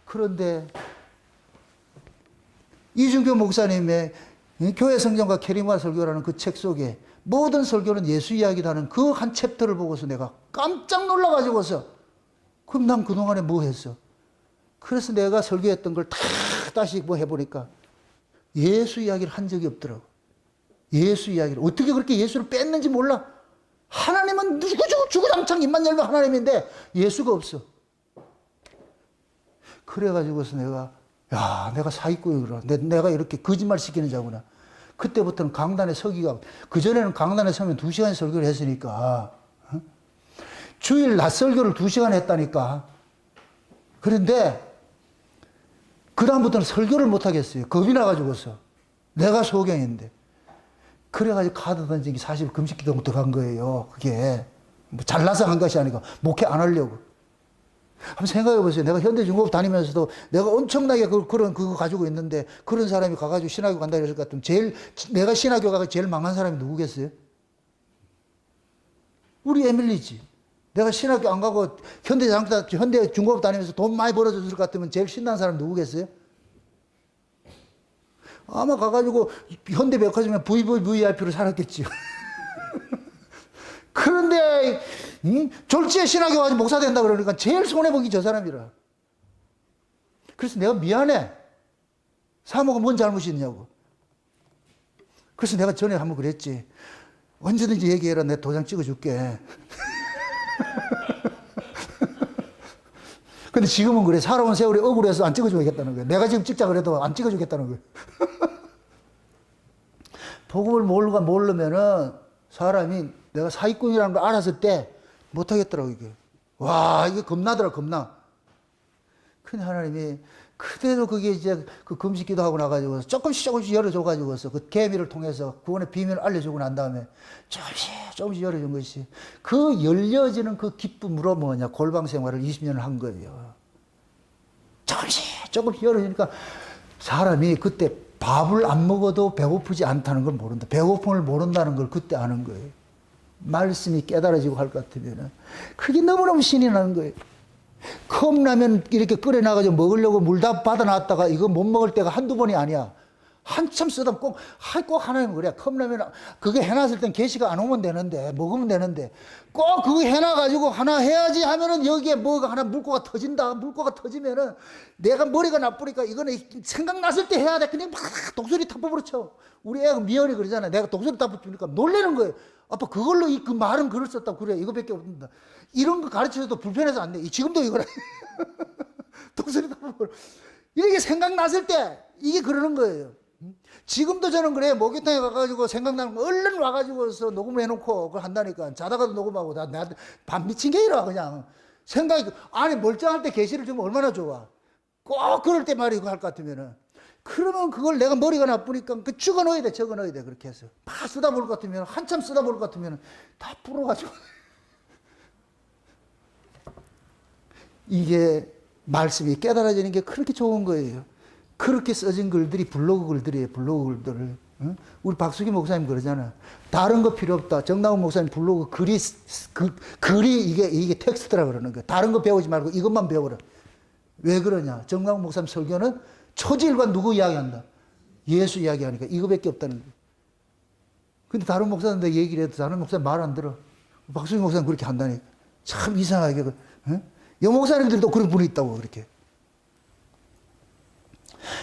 그런데 이준교 목사님의 교회 성경과 캐리마 설교라는 그 책 속에 모든 설교는 예수 이야기라는 그 한 챕터를 보고서 내가 깜짝 놀라가지고서 그럼 난 그동안에 뭐 했어? 그래서 내가 설교했던 걸 다 다시 뭐 해보니까 예수 이야기를 한 적이 없더라고. 예수 이야기를. 어떻게 그렇게 예수를 뺐는지 몰라. 하나님은 주구장창 입만 열면 하나님인데 예수가 없어. 그래가지고서 내가 사기꾼이구나. 내가 이렇게 거짓말 시키는 자구나. 그때부터는 강단에 서기가, 그전에는 강단에 서면 2시간 설교를 했으니까, 주일 낮 설교를 2시간 했다니까. 그런데, 그다음부터는 설교를 못하겠어요. 겁이 나가지고서. 내가 소경인데. 그래가지고 카드 던지기 40일 금식 기도부터 들어간 거예요. 그게. 뭐 잘나서 한 것이 아니고, 목회 안 하려고. 한번 생각해 보세요. 내가 현대중공업 다니면서도 내가 엄청나게 그거 가지고 있는데 그런 사람이 가가지고 신학교 간다 그랬을 것 같으면 내가 신학교 가서 제일 망한 사람이 누구겠어요? 우리 에밀리지. 내가 신학교 안 현대 중공업 다니면서 돈 많이 벌어줬을 것 같으면 제일 신난 사람 누구겠어요? 아마 가가지고 현대백화점에 VVVIP로 살았겠지요. 그런데 졸지에 신학교 가서 목사 된다 그러니까 제일 손해보기 저 사람이라. 그래서 내가 미안해. 사모가 뭔 잘못이 있냐고. 그래서 내가 전에 한번 그랬지. 언제든지 얘기해라. 내가 도장 찍어줄게. 근데 지금은 그래. 살아온 세월이 억울해서 안 찍어주겠다는 거야. 내가 지금 찍자 그래도 안 찍어주겠다는 거야. 복음을 모르면은 사람이 내가 사기꾼이라는 걸 알았을 때 못하겠더라고, 이게. 와, 이게 겁나더라, 겁나. 근데 하나님이 그대로 그게 이제 그 금식 기도하고 나가지고 조금씩 열어줘가지고서 그 계미를 통해서 구원의 비밀을 알려주고 난 다음에 조금씩 열어준 것이 그 열려지는 그 기쁨으로 뭐냐, 골방 생활을 20년을 한 거예요. 조금씩 열어주니까 사람이 그때 밥을 안 먹어도 배고프지 않다는 걸 모른다. 배고픔을 모른다는 걸 그때 아는 거예요. 말씀이 깨달아지고 할 것 같으면 그게 너무너무 신이 나는 거예요. 컵라면 이렇게 끓여놔가지고 먹으려고 물 다 받아놨다가 이거 못 먹을 때가 한두 번이 아니야. 한참 쓰다 꼭 하나님 그래. 컵라면 그게 해놨을 땐 게시가 안 오면 되는데 먹으면 되는데 꼭 그거 해놔가지고 하나 해야지 하면은 여기에 뭐가 하나 물고가 터진다. 물고가 터지면은 내가 머리가 나쁘니까 이거는 생각났을 때 해야 돼. 근데 막 독소리 타법으로 쳐. 우리 애가 미연이 그러잖아. 내가 독소리 타법 주니까 놀라는 거예요. 아빠 그걸로 그 말은 글을 썼다고 그래. 이거밖에 없는다. 이런 거 가르쳐줘도 불편해서 안 돼. 지금도 이거라. 독소리 타법으로. 이렇게 생각났을 때 이게 그러는 거예요. 지금도 저는 그래. 목욕탕에 가가지고 생각나는 거 얼른 와가지고서 녹음을 해놓고 그걸 한다니까. 자다가도 녹음하고 나한테 밥 미친 게 이라 그냥. 생각이 아니 멀쩡할 때 계시를 주면 얼마나 좋아. 꼭 그럴 때 말이고 할 것 같으면은. 그러면 그걸 내가 머리가 나쁘니까 그 적어 넣어야 돼. 그렇게 해서. 막 쓰다 볼 것 같으면 한참 쓰다 볼 것 같으면 다 불어가지고. 이게 말씀이 깨달아지는 게 그렇게 좋은 거예요. 그렇게 써진 글들이 블로그 글들이에요. 블로그 글들을. 응? 우리 박수기 목사님 그러잖아. 다른 거 필요 없다. 정남훈 목사님 블로그 글이 이게 텍스트라 그러는 거야. 다른 거 배우지 말고 이것만 배워라. 왜 그러냐? 정남훈 목사님 설교는 초지일관 누구 이야기한다? 예수 이야기하니까 이거밖에 없다는 거야. 근데 다른 목사님들 얘기를 해도 다른 목사님 말 안 들어. 박수기 목사님 그렇게 한다니까. 참 이상하게. 응? 여 목사님들도 그런 분이 있다고 그렇게.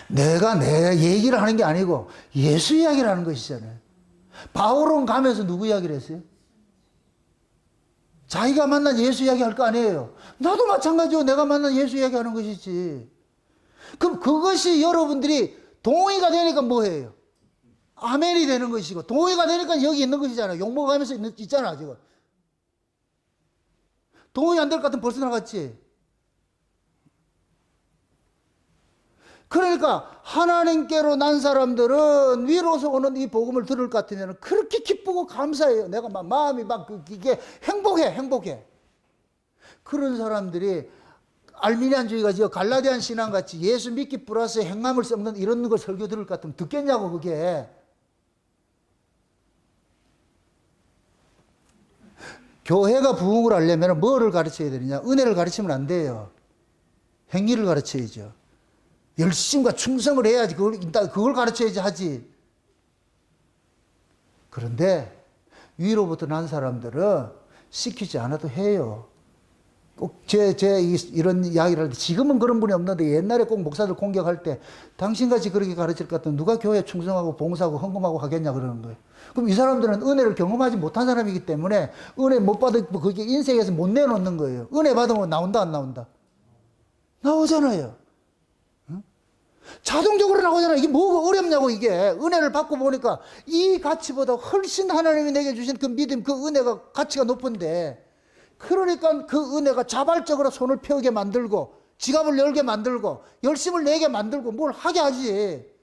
내가 내 얘기를 하는 게 아니고 예수 이야기를 하는 것이잖아요. 바울은 가면서 누구 이야기를 했어요? 자기가 만난 예수 이야기 할 거 아니에요. 나도 마찬가지로 내가 만난 예수 이야기 하는 것이지. 그럼 그것이 여러분들이 동의가 되니까 뭐예요? 아멘이 되는 것이고, 동의가 되니까 여기 있는 것이잖아요. 욕먹으면서 있잖아 지금. 동의 안 될 것 같으면 벌써 나갔지. 그러니까 하나님께로 난 사람들은 위로서 오는 이 복음을 들을 것 같으면 그렇게 기쁘고 감사해요. 내가 막 마음이 막 이게 행복해. 그런 사람들이 알미니안주의가 저 갈라디안 신앙 같이 예수 믿기 플러스 행함을 썩는 이런 걸 설교 들을 것 같으면 듣겠냐고 그게. 교회가 부흥을 하려면 뭐를 가르쳐야 되느냐? 은혜를 가르치면 안 돼요. 행위를 가르쳐야죠. 열심과 충성을 해야지 그걸 가르쳐야지 하지. 그런데 위로부터 난 사람들은 시키지 않아도 해요. 꼭 이런 이야기를 할 때 지금은 그런 분이 없는데 옛날에 꼭 목사들 공격할 때 당신같이 그렇게 가르칠 것 같으면 누가 교회에 충성하고 봉사하고 헌금하고 하겠냐 그러는 거예요. 그럼 이 사람들은 은혜를 경험하지 못한 사람이기 때문에 은혜 못 받고 그게 인생에서 못 내놓는 거예요. 은혜 받으면 나온다 안 나온다? 나오잖아요. 자동적으로 나오잖아요. 이게 뭐가 어렵냐고 이게. 은혜를 받고 보니까 이 가치보다 훨씬 하나님이 내게 주신 그 믿음, 그 은혜가 가치가 높은데 그러니까 그 은혜가 자발적으로 손을 펴게 만들고 지갑을 열게 만들고 열심을 내게 만들고 뭘 하게 하지.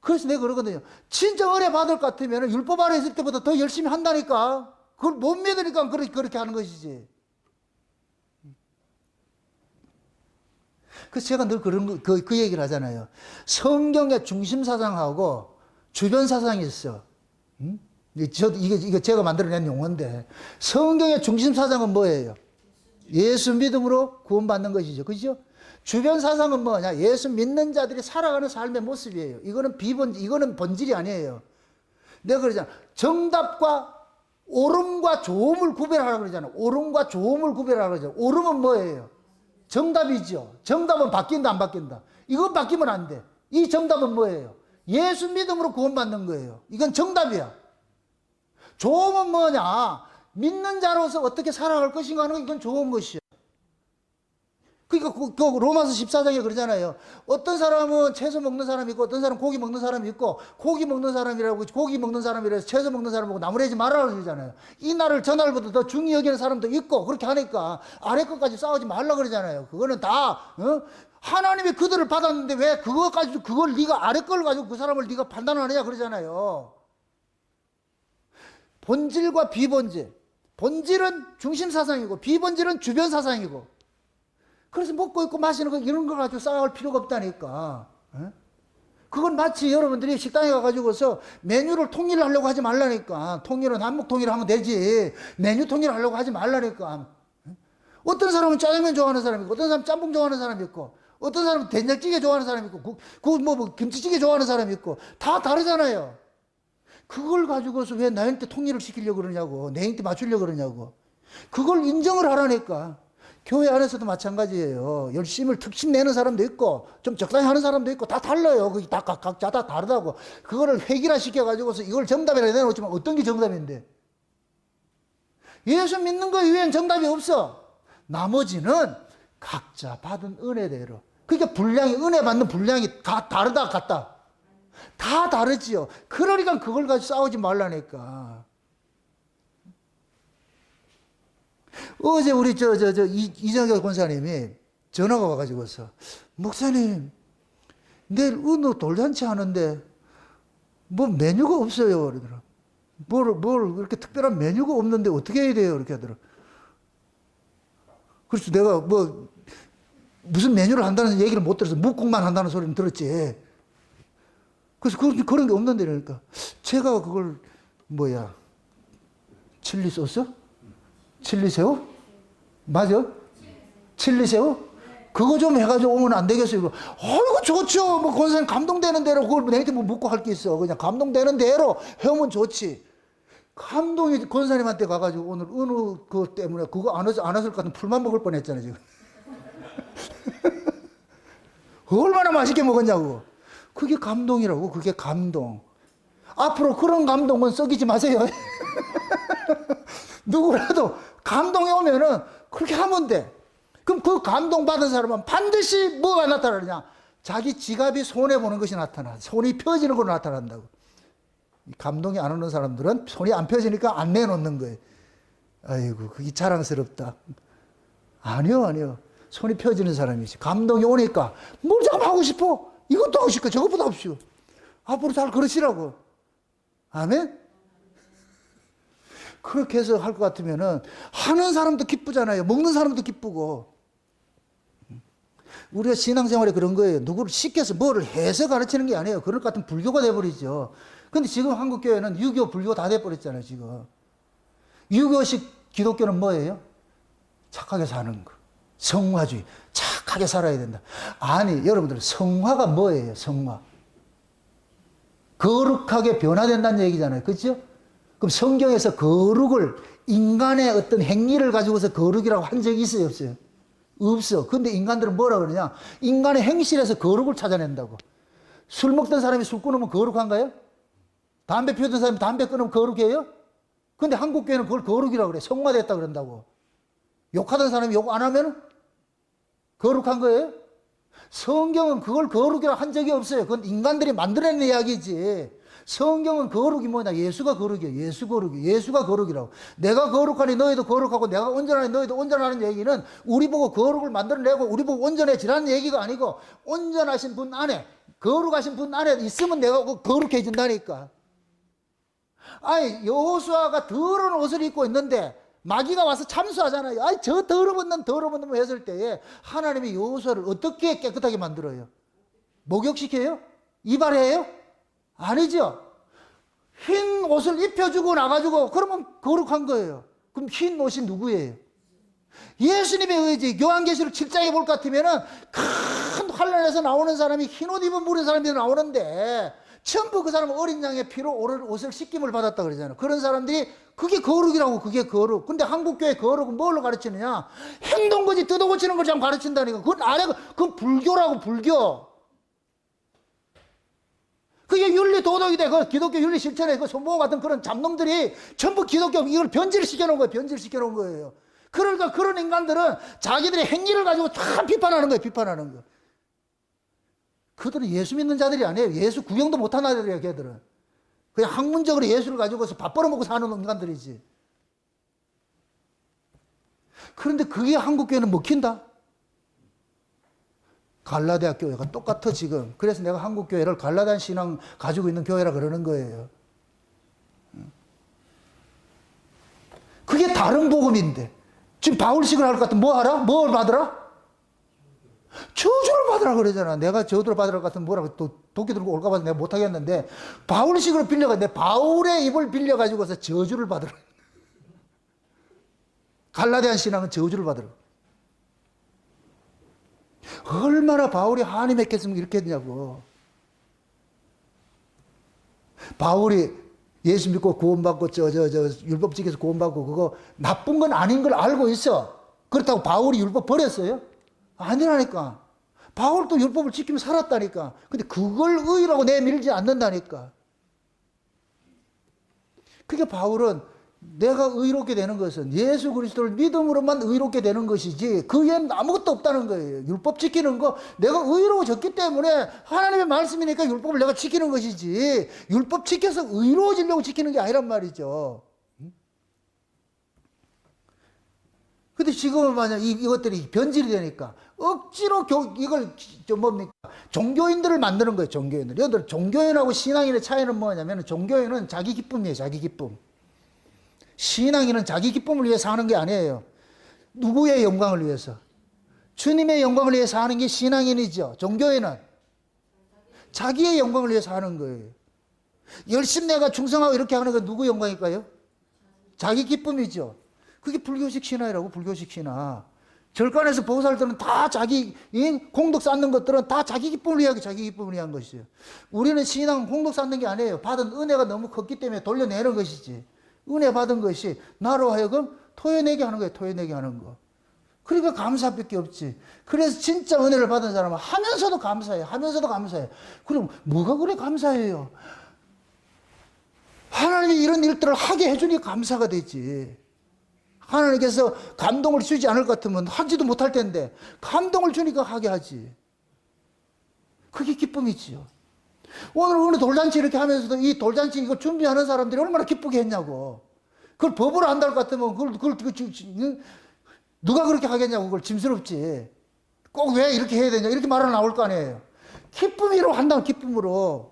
그래서 내가 그러거든요. 진짜 은혜 받을 것 같으면 율법 아래 있을 때보다 더 열심히 한다니까. 그걸 못 믿으니까 그렇게 하는 것이지. 그래서 제가 늘 그 얘기를 하잖아요. 성경의 중심 사상하고 주변 사상이 있어. 이게 제가 만들어낸 용어인데, 성경의 중심 사상은 뭐예요? 예수 믿음으로 구원받는 것이죠. 그죠? 주변 사상은 뭐냐? 예수 믿는 자들이 살아가는 삶의 모습이에요. 이거는 본질이 아니에요. 내가 그러잖아. 정답과 옳음과 좋음을 구별하라고 그러잖아. 옳음과 좋음을 구별하라고 그러잖아. 옳음은 뭐예요? 정답이죠. 정답은 바뀐다, 안 바뀐다? 이건 바뀌면 안 돼. 이 정답은 뭐예요? 예수 믿음으로 구원받는 거예요. 이건 정답이야. 좋음은 뭐냐? 믿는 자로서 어떻게 살아갈 것인가 하는 건 이건 좋은 것이야. 그러니까 그 로마서 14장에 그러잖아요. 어떤 사람은 채소 먹는 사람이 있고 어떤 사람은 고기 먹는 사람이 있고 고기 먹는 사람이라고 고기 먹는 사람이라서 채소 먹는 사람하고 나무라지 말라고 그러잖아요. 이 날을 저 날보다 더 중히 여기는 사람도 있고 그렇게 하니까 아래 것까지 싸우지 말라 그러잖아요. 그거는 다 하나님이 그들을 받았는데 왜 그걸 네가 아래 걸 가지고 그 사람을 네가 판단하느냐 그러잖아요. 본질과 비본질. 본질은 중심 사상이고 비본질은 주변 사상이고. 그래서 먹고 있고 마시는 거 이런 걸 가지고 싸울 필요가 없다니까. 그건 마치 여러분들이 식당에 가가지고서 메뉴를 통일을 하려고 하지 말라니까. 통일은 한국 통일을 하면 되지. 메뉴 통일을 하려고 하지 말라니까. 어떤 사람은 짜장면 좋아하는 사람이 있고 어떤 사람은 짬뽕 좋아하는 사람이 있고 어떤 사람은 된장찌개 좋아하는 사람이 있고 김치찌개 좋아하는 사람이 있고 다 다르잖아요. 그걸 가지고서 왜 나한테 통일을 시키려고 그러냐고. 내한테 맞추려고 그러냐고. 그걸 인정을 하라니까. 교회 안에서도 마찬가지예요. 열심을 특심 내는 사람도 있고 좀 적당히 하는 사람도 있고 다 달라요. 그게 다 각자 다 다르다고. 그거를 획일화 시켜가지고서 이걸 정답이라 내놓지만 어떤 게 정답인데? 예수 믿는 거 이외엔 정답이 없어. 나머지는 각자 받은 은혜대로. 그러니까 은혜 받는 분량이 다 다르다 같다. 다 다르지요. 그러니까 그걸 가지고 싸우지 말라니까. 어제 우리 이정혁 권사님이 전화가 와가지고서 목사님 내일 은호 돌잔치 하는데 뭐 메뉴가 없어요 그러더라. 뭘 그렇게 특별한 메뉴가 없는데 어떻게 해야 돼요 이렇게 하더라. 그래서 내가 무슨 메뉴를 한다는 얘기를 못 들어서 묵국만 한다는 소리는 들었지. 그래서 그런 게 없는데, 그러니까. 제가 그걸, 칠리 소스? 칠리 새우? 맞아? 칠리 새우? 그거 좀 해가지고 오면 안 되겠어요? 아이고, 좋죠. 뭐, 권사님 감동되는 대로 그걸 내한테 뭐 묻고 할 게 있어. 그냥 감동되는 대로 해오면 좋지. 감동이 권사님한테 가가지고 오늘 어느 그 때문에 그거 안 왔을 것 같은 풀만 먹을 뻔 했잖아요, 지금. 얼마나 맛있게 먹었냐고. 그게 감동이라고, 그게 감동. 앞으로 그런 감동은 썩이지 마세요. 누구라도 감동이 오면은 그렇게 하면 돼. 그럼 그 감동받은 사람은 반드시 뭐가 나타나느냐? 자기 지갑이 손해보는 것이 나타나. 손이 펴지는 걸로 나타난다고. 감동이 안 오는 사람들은 손이 안 펴지니까 안 내놓는 거예요. 아이고, 그게 자랑스럽다. 아니요. 손이 펴지는 사람이지. 감동이 오니까 뭘 자꾸 하고 싶어? 이것도 하고 싶고 저것보다 하고 싶어. 앞으로 잘 그러시라고. 아멘? 그렇게 해서 할 것 같으면은 하는 사람도 기쁘잖아요. 먹는 사람도 기쁘고. 우리가 신앙생활에 그런 거예요. 누구를 시켜서 뭐를 해서 가르치는 게 아니에요. 그럴 것 같으면 불교가 돼버리죠. 근데 지금 한국교회는 유교, 불교 다 돼버렸잖아요, 지금. 유교식 기독교는 뭐예요? 착하게 사는 거. 성화주의. 착하게 살아야 된다. 아니, 여러분들, 성화가 뭐예요, 성화? 거룩하게 변화된다는 얘기잖아요. 그렇죠? 그럼 성경에서 거룩을, 인간의 어떤 행위를 가지고서 거룩이라고 한 적이 있어요, 없어요? 없어. 근데 인간들은 뭐라 그러냐? 인간의 행실에서 거룩을 찾아낸다고. 술 먹던 사람이 술 끊으면 거룩한가요? 담배 피우던 사람이 담배 끊으면 거룩해요? 근데 한국교회는 그걸 거룩이라고 그래. 성화됐다 그런다고. 욕하던 사람이 욕 안 하면 거룩한 거예요? 성경은 그걸 거룩이라고 한 적이 없어요. 그건 인간들이 만들어낸 이야기지. 성경은 거룩이 뭐냐? 예수가 거룩이에요. 예수가 거룩이라고. 내가 거룩하니 너희도 거룩하고 내가 온전하니 너희도 온전하는 얘기는 우리 보고 거룩을 만들어내고 우리 보고 온전해지라는 얘기가 아니고 온전하신 분 안에, 거룩하신 분 안에 있으면 내가 거룩해진다니까. 아니, 여호수아가 더러운 옷을 입고 있는데 마귀가 와서 참수하잖아요. 아니, 저 더러운 놈 했을 때에 하나님이 여호수아를 어떻게 깨끗하게 만들어요? 목욕시켜요? 이발해요? 아니죠. 흰 옷을 입혀주고 나가지고 그러면 거룩한 거예요. 그럼 흰 옷이 누구예요? 예수님의 의지. 요한계시록 7장에 볼 것 같으면은 큰 환란에서 나오는 사람이 흰 옷 입은 무리 사람들이 나오는데 전부 그 사람은 어린 양의 피로 옷을 씻김을 받았다 그러잖아요. 그런 사람들이 그게 거룩이라고. 그게 거룩. 근데 한국교회 거룩은 뭘로 가르치느냐? 행동거지 뜯어고치는 걸 좀 가르친다니까. 그건 아니고 그건 불교라고. 불교. 그게 윤리 도덕이 돼. 그 기독교 윤리 실천에 그 손보호 같은 그런 잡놈들이 전부 기독교 이걸 변질시켜 놓은 거예요. 변질시켜 놓은 거예요. 그러니까 그런 인간들은 자기들의 행위를 가지고 다 비판하는 거예요. 비판하는 거. 그들은 예수 믿는 자들이 아니에요. 예수 구경도 못하는 아들이에요. 걔들은. 그냥 학문적으로 예수를 가지고서 밥 벌어먹고 사는 인간들이지. 그런데 그게 한국교회는 먹힌다. 갈라디아 교회가 똑같아 지금. 그래서 내가 한국교회를 갈라디아 신앙 가지고 있는 교회라 그러는 거예요. 그게 다른 복음인데 지금 바울식을 할 것 같으면 뭐 하라? 뭘 받으라? 저주를 받으라 그러잖아. 내가 저주를 받으라 것 같으면 뭐라고 또 도끼 들고 올까 봐서 내가 못하겠는데 바울식으로 빌려가 내 바울의 입을 빌려가지고서 저주를 받으라. 갈라디아 신앙은 저주를 받으라. 얼마나 바울이 한이 맺혔으면 이렇게 했냐고. 바울이 예수 믿고 구원받고 율법직에서 구원받고 그거 나쁜 건 아닌 걸 알고 있어. 그렇다고 바울이 율법 버렸어요? 아니라니까. 바울도 율법을 지키며 살았다니까. 근데 그걸 의라고 내밀지 않는다니까. 그게 바울은 내가 의롭게 되는 것은 예수 그리스도를 믿음으로만 의롭게 되는 것이지 그 외에는 아무것도 없다는 거예요. 율법 지키는 거 내가 의로워졌기 때문에 하나님의 말씀이니까 율법을 내가 지키는 것이지 율법 지켜서 의로워지려고 지키는 게 아니란 말이죠. 근데 지금은 만약 이것들이 변질이 되니까 억지로 이걸 뭡니까? 종교인들을 만드는 거예요. 종교인들. 여러분들 종교인하고 신앙인의 차이는 뭐냐면 종교인은 자기 기쁨이에요. 자기 기쁨. 신앙인은 자기 기쁨을 위해서 하는 게 아니에요. 누구의 영광을 위해서? 주님의 영광을 위해서 하는 게 신앙인이죠. 종교인은 자기의 영광을 위해서 하는 거예요. 열심히 내가 충성하고 이렇게 하는 건 누구 영광일까요? 자기 기쁨이죠. 그게 불교식 신화라고, 불교식 신화. 절간에서 보살들은 다 자기 공덕 쌓는 것들은 다 자기 기쁨을 위하여 자기 기쁨을 위한 것이에요. 우리는 신앙은 공덕 쌓는 게 아니에요. 받은 은혜가 너무 컸기 때문에 돌려내는 것이지. 은혜 받은 것이 나로 하여금 토해내게 하는 거예요. 토해내게 하는 거. 그러니까 감사밖에 없지. 그래서 진짜 은혜를 받은 사람은 하면서도 감사해요. 하면서도 감사해요. 그럼 뭐가 그래 감사해요? 하나님이 이런 일들을 하게 해주니 감사가 되지. 하나님께서 감동을 주지 않을 것 같으면 하지도 못할 텐데 감동을 주니까 하게 하지. 그게 기쁨이지요. 오늘 돌잔치 이렇게 하면서도 이 돌잔치 이거 준비하는 사람들이 얼마나 기쁘게 했냐고. 그걸 법으로 한다고 같으면 누가 그렇게 하겠냐고. 그걸 짐스럽지. 꼭 왜 이렇게 해야 되냐 이렇게 말은 나올 거 아니에요. 기쁨으로 한다면 기쁨으로.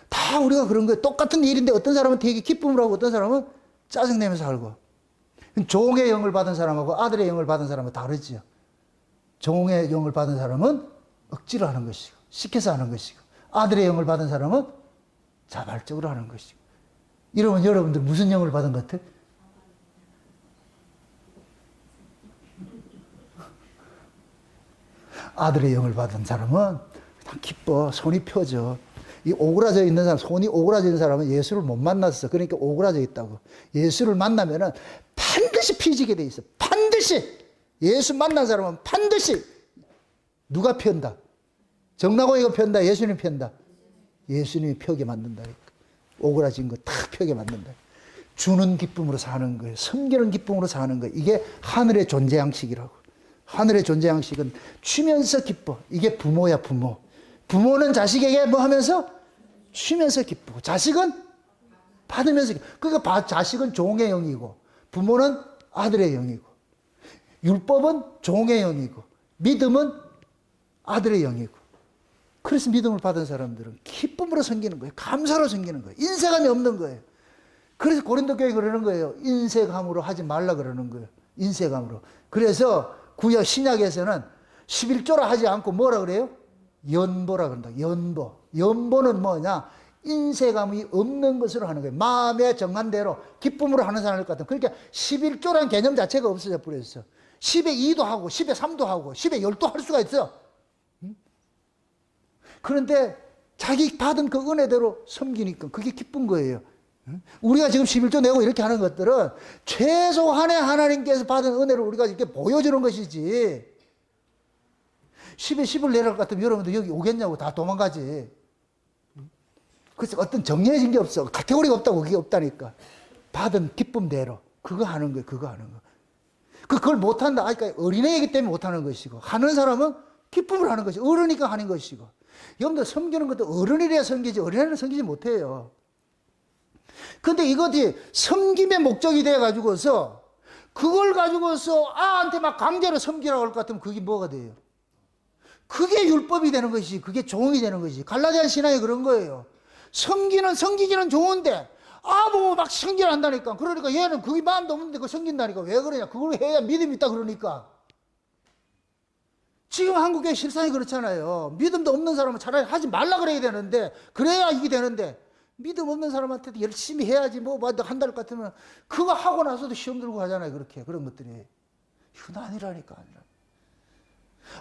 다 우리가 그런 거예요. 똑같은 일인데 어떤 사람은 되게 기쁨으로 하고 어떤 사람은 짜증내면서 살고. 종의 영을 받은 사람하고 아들의 영을 받은 사람은 다르지요. 종의 영을 받은 사람은 억지로 하는 것이고 시켜서 하는 것이고 아들의 영을 받은 사람은 자발적으로 하는 것이고. 이러면 여러분들 무슨 영을 받은 것 같아요? 아들의 영을 받은 사람은 그냥 기뻐. 손이 펴져. 이 오그라져 있는 사람, 손이 오그라져 있는 사람은 예수를 못 만났어. 그러니까 오그라져 있다고. 예수를 만나면은 반드시 피지게 돼 있어. 반드시. 예수 만난 사람은 반드시. 누가 편다? 정나고이가 편다? 예수님이 편다? 예수님이 펴게 만든다니까. 오그라진 거 다 펴게 만든다. 주는 기쁨으로 사는 거예요. 섬기는 기쁨으로 사는 거예요. 이게 하늘의 존재 양식이라고. 하늘의 존재 양식은 주면서 기뻐. 이게 부모야, 부모. 부모는 자식에게 뭐 하면서? 주면서 기쁘고. 자식은 받으면서 기쁘고. 그러니까 자식은 종의 영이고, 부모는 아들의 영이고, 율법은 종의 영이고, 믿음은 아들의 영이고. 그래서 믿음을 받은 사람들은 기쁨으로 섬기는 거예요. 감사로 섬기는 거예요. 인색함이 없는 거예요. 그래서 고린도 교회 그러는 거예요. 인색함으로 하지 말라 그러는 거예요. 인색함으로. 그래서 구약 신약에서는 11조라 하지 않고 뭐라 그래요? 연보라 그런다. 연보. 연보는 뭐냐? 인색함이 없는 것으로 하는 거예요. 마음에 정한 대로 기쁨으로 하는 사람일 것 같아요. 그러니까 11조라는 개념 자체가 없어져 버렸어. 10에 2도 하고 10에 3도 하고 10에 10도 할 수가 있어. 그런데 자기 받은 그 은혜대로 섬기니까 그게 기쁜 거예요. 우리가 지금 11조 내고 이렇게 하는 것들은 최소한의 하나님께서 받은 은혜를 우리가 이렇게 보여주는 것이지. 10에 10을 내릴 것 같으면 여러분들 여기 오겠냐고 다 도망가지. 그래서 어떤 정해진 게 없어. 카테고리가 없다고. 그게 없다니까. 받은 기쁨대로. 그거 하는 거예요. 그거 하는 거. 그걸 못한다. 그러니까 어린애이기 때문에 못하는 것이고 하는 사람은 기쁨을 하는 것이 어른이니까 하는 것이고. 여러분들 섬기는 것도 어른이래야 섬기지 어린애는 섬기지 못해요. 근데 이것이 섬김의 목적이 돼가지고서 그걸 가지고서 아한테 막 강제로 섬기라고 할 것 같으면 그게 뭐가 돼요? 그게 율법이 되는 것이지. 그게 종이 되는 것이지. 갈라디아 신앙이 그런 거예요. 섬기기는 좋은데 뭐 막 섬기를 한다니까. 그러니까 얘는 그게 마음도 없는데 그거 섬긴다니까. 왜 그러냐? 그걸 해야 믿음이 있다 그러니까. 지금 한국의 실상이 그렇잖아요. 믿음도 없는 사람은 차라리 하지 말라 그래야 되는데 그래야 이게 되는데 믿음 없는 사람한테도 열심히 해야지 뭐 한 달 같으면 그거 하고 나서도 시험 들고 하잖아요. 그렇게 그런 것들이. 이건 아니라니까.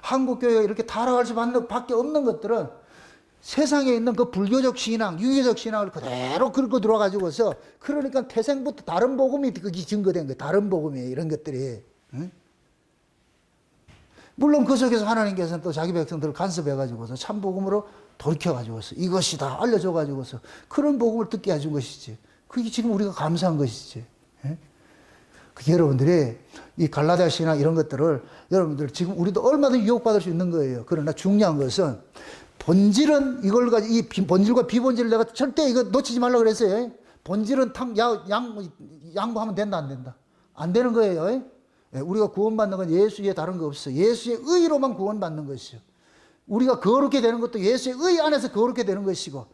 한국교회가 이렇게 타락할 수밖에 없는 것들은 세상에 있는 그 불교적 신앙, 유교적 신앙을 그대로 긁고 들어가지고서 그러니까 태생부터 다른 복음이 그게 증거된 거예요. 다른 복음이 이런 것들이. 응? 물론 그 속에서 하나님께서는 또 자기 백성들을 간섭해가지고서 참복음으로 돌이켜가지고서 이것이다 알려줘가지고서 그런 복음을 듣게 해준 것이지. 그게 지금 우리가 감사한 것이지. 예? 여러분들이 이 갈라디아 신앙 이런 것들을 여러분들 지금 우리도 얼마든지 유혹받을 수 있는 거예요. 그러나 중요한 것은 본질은 이걸 가지고 이 본질과 비본질을 내가 절대 이거 놓치지 말라 그랬어요. 본질은 양보하면 된다 안 된다? 안 되는 거예요. 우리가 구원받는 건 예수의 다른 거 없어. 예수의 의로만 구원받는 것이요. 우리가 거룩게 되는 것도 예수의 의 안에서 거룩게 되는 것이고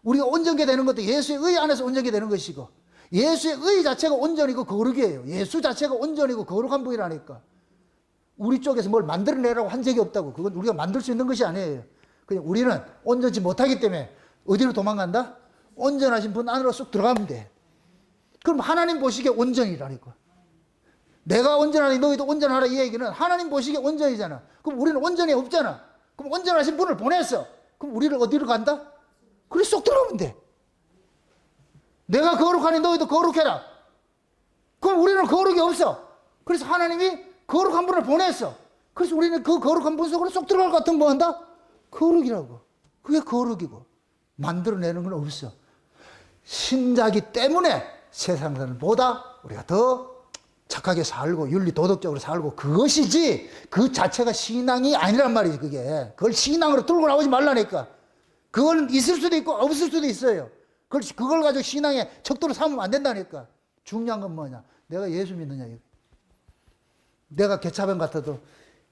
우리가 온전게 되는 것도 예수의 의 안에서 온전게 되는 것이고 예수의 의 자체가 온전이고 거룩이에요. 예수 자체가 온전이고 거룩한 분이라니까. 우리 쪽에서 뭘 만들어내라고 한 적이 없다고. 그건 우리가 만들 수 있는 것이 아니에요. 그냥 우리는 온전치 못하기 때문에 어디로 도망간다? 온전하신 분 안으로 쑥 들어가면 돼. 그럼 하나님 보시기에 온전이라니까. 내가 온전하니 너희도 온전하라 이 얘기는 하나님 보시기에 온전이잖아. 그럼 우리는 온전이 없잖아. 그럼 온전하신 분을 보냈어. 그럼 우리를 어디로 간다? 그래 쏙 들어가면 돼. 내가 거룩하니 너희도 거룩해라. 그럼 우리는 거룩이 없어. 그래서 하나님이 거룩한 분을 보냈어. 그래서 우리는 그 거룩한 분 속으로 쏙 들어갈 것 같은 뭐 한다? 거룩이라고. 그게 거룩이고. 만들어내는 건 없어. 신자기 때문에 세상 사람보다 우리가 더 착하게 살고 윤리 도덕적으로 살고 그것이지 그 자체가 신앙이 아니란 말이지. 그걸 신앙으로 들고 나오지 말라니까. 그건 있을 수도 있고 없을 수도 있어요. 그걸 가지고 신앙의 척도로 삼으면 안 된다니까. 중요한 건 뭐냐? 내가 예수 믿느냐 이거. 내가 개차반 같아도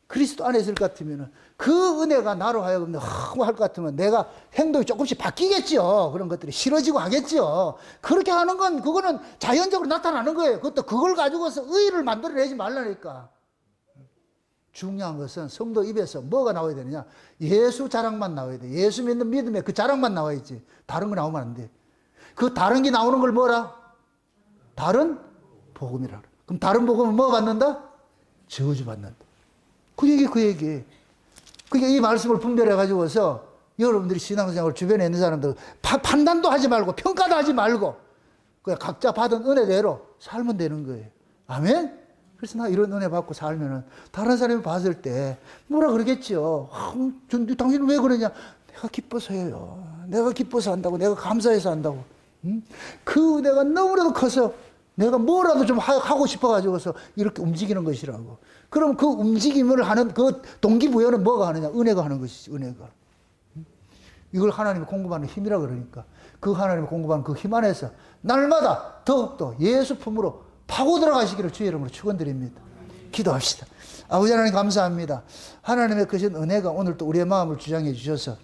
그리스도 안에 있을 것 같으면 그 은혜가 나로 하여금 하고 할 것 같으면 내가 행동이 조금씩 바뀌겠죠. 그런 것들이 싫어지고 하겠죠. 그렇게 하는 건 그거는 자연적으로 나타나는 거예요. 그것도 그걸 가지고서 의의를 만들어내지 말라니까. 중요한 것은 성도 입에서 뭐가 나와야 되느냐? 예수 자랑만 나와야 돼. 예수 믿는 믿음에 그 자랑만 나와야지. 다른 거 나오면 안 돼. 그 다른 게 나오는 걸 뭐라? 다른 복음이라. 그럼 다른 복음은 뭐 받는다? 저주 받는다. 그 얘기. 그러니까 이 말씀을 분별해 가지고서 여러분들이 신앙생활 주변에 있는 사람들 판단도 하지 말고 평가도 하지 말고 그냥 각자 받은 은혜대로 살면 되는 거예요. 아멘? 그래서 나 이런 은혜 받고 살면은 다른 사람이 봤을 때 뭐라 그러겠죠. 당신은 왜 그러냐? 내가 기뻐서 해요. 내가 기뻐서 한다고. 내가 감사해서 한다고. 그 은혜가 너무나도 커서 내가 뭐라도 좀 하고 싶어가지고서 이렇게 움직이는 것이라고. 그럼 그 움직임을 하는 그 동기부여는 뭐가 하느냐? 은혜가 하는 것이지, 은혜가. 이걸 하나님이 공급하는 힘이라 그러니까. 그 하나님이 공급하는 그 힘 안에서 날마다 더욱더 예수 품으로 파고 들어가시기를 주의 이름으로 축원드립니다. 기도합시다. 아버지 하나님 감사합니다. 하나님의 크신 은혜가 오늘 또 우리의 마음을 주장해 주셔서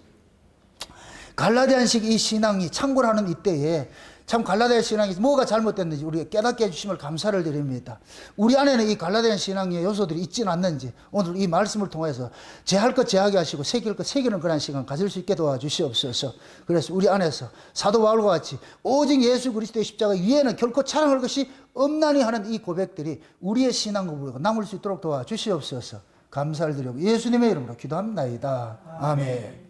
갈라디안식 이 신앙이 창궐하는 이때에 참 갈라디아 신앙이 뭐가 잘못됐는지 우리가 깨닫게 해주심을 감사를 드립니다. 우리 안에는 이 갈라디아 신앙의 요소들이 있지는 않는지 오늘 이 말씀을 통해서 제할 것 제하게 하시고 새길 것 새기는 그런 시간 가질 수 있게 도와주시옵소서. 그래서 우리 안에서 사도 바울과 같이 오직 예수 그리스도의 십자가 위에는 결코 자랑할 것이 없나니 하는 이 고백들이 우리의 신앙 고백으로 남을 수 있도록 도와주시옵소서. 감사를 드리고 예수님의 이름으로 기도합니다. 아멘.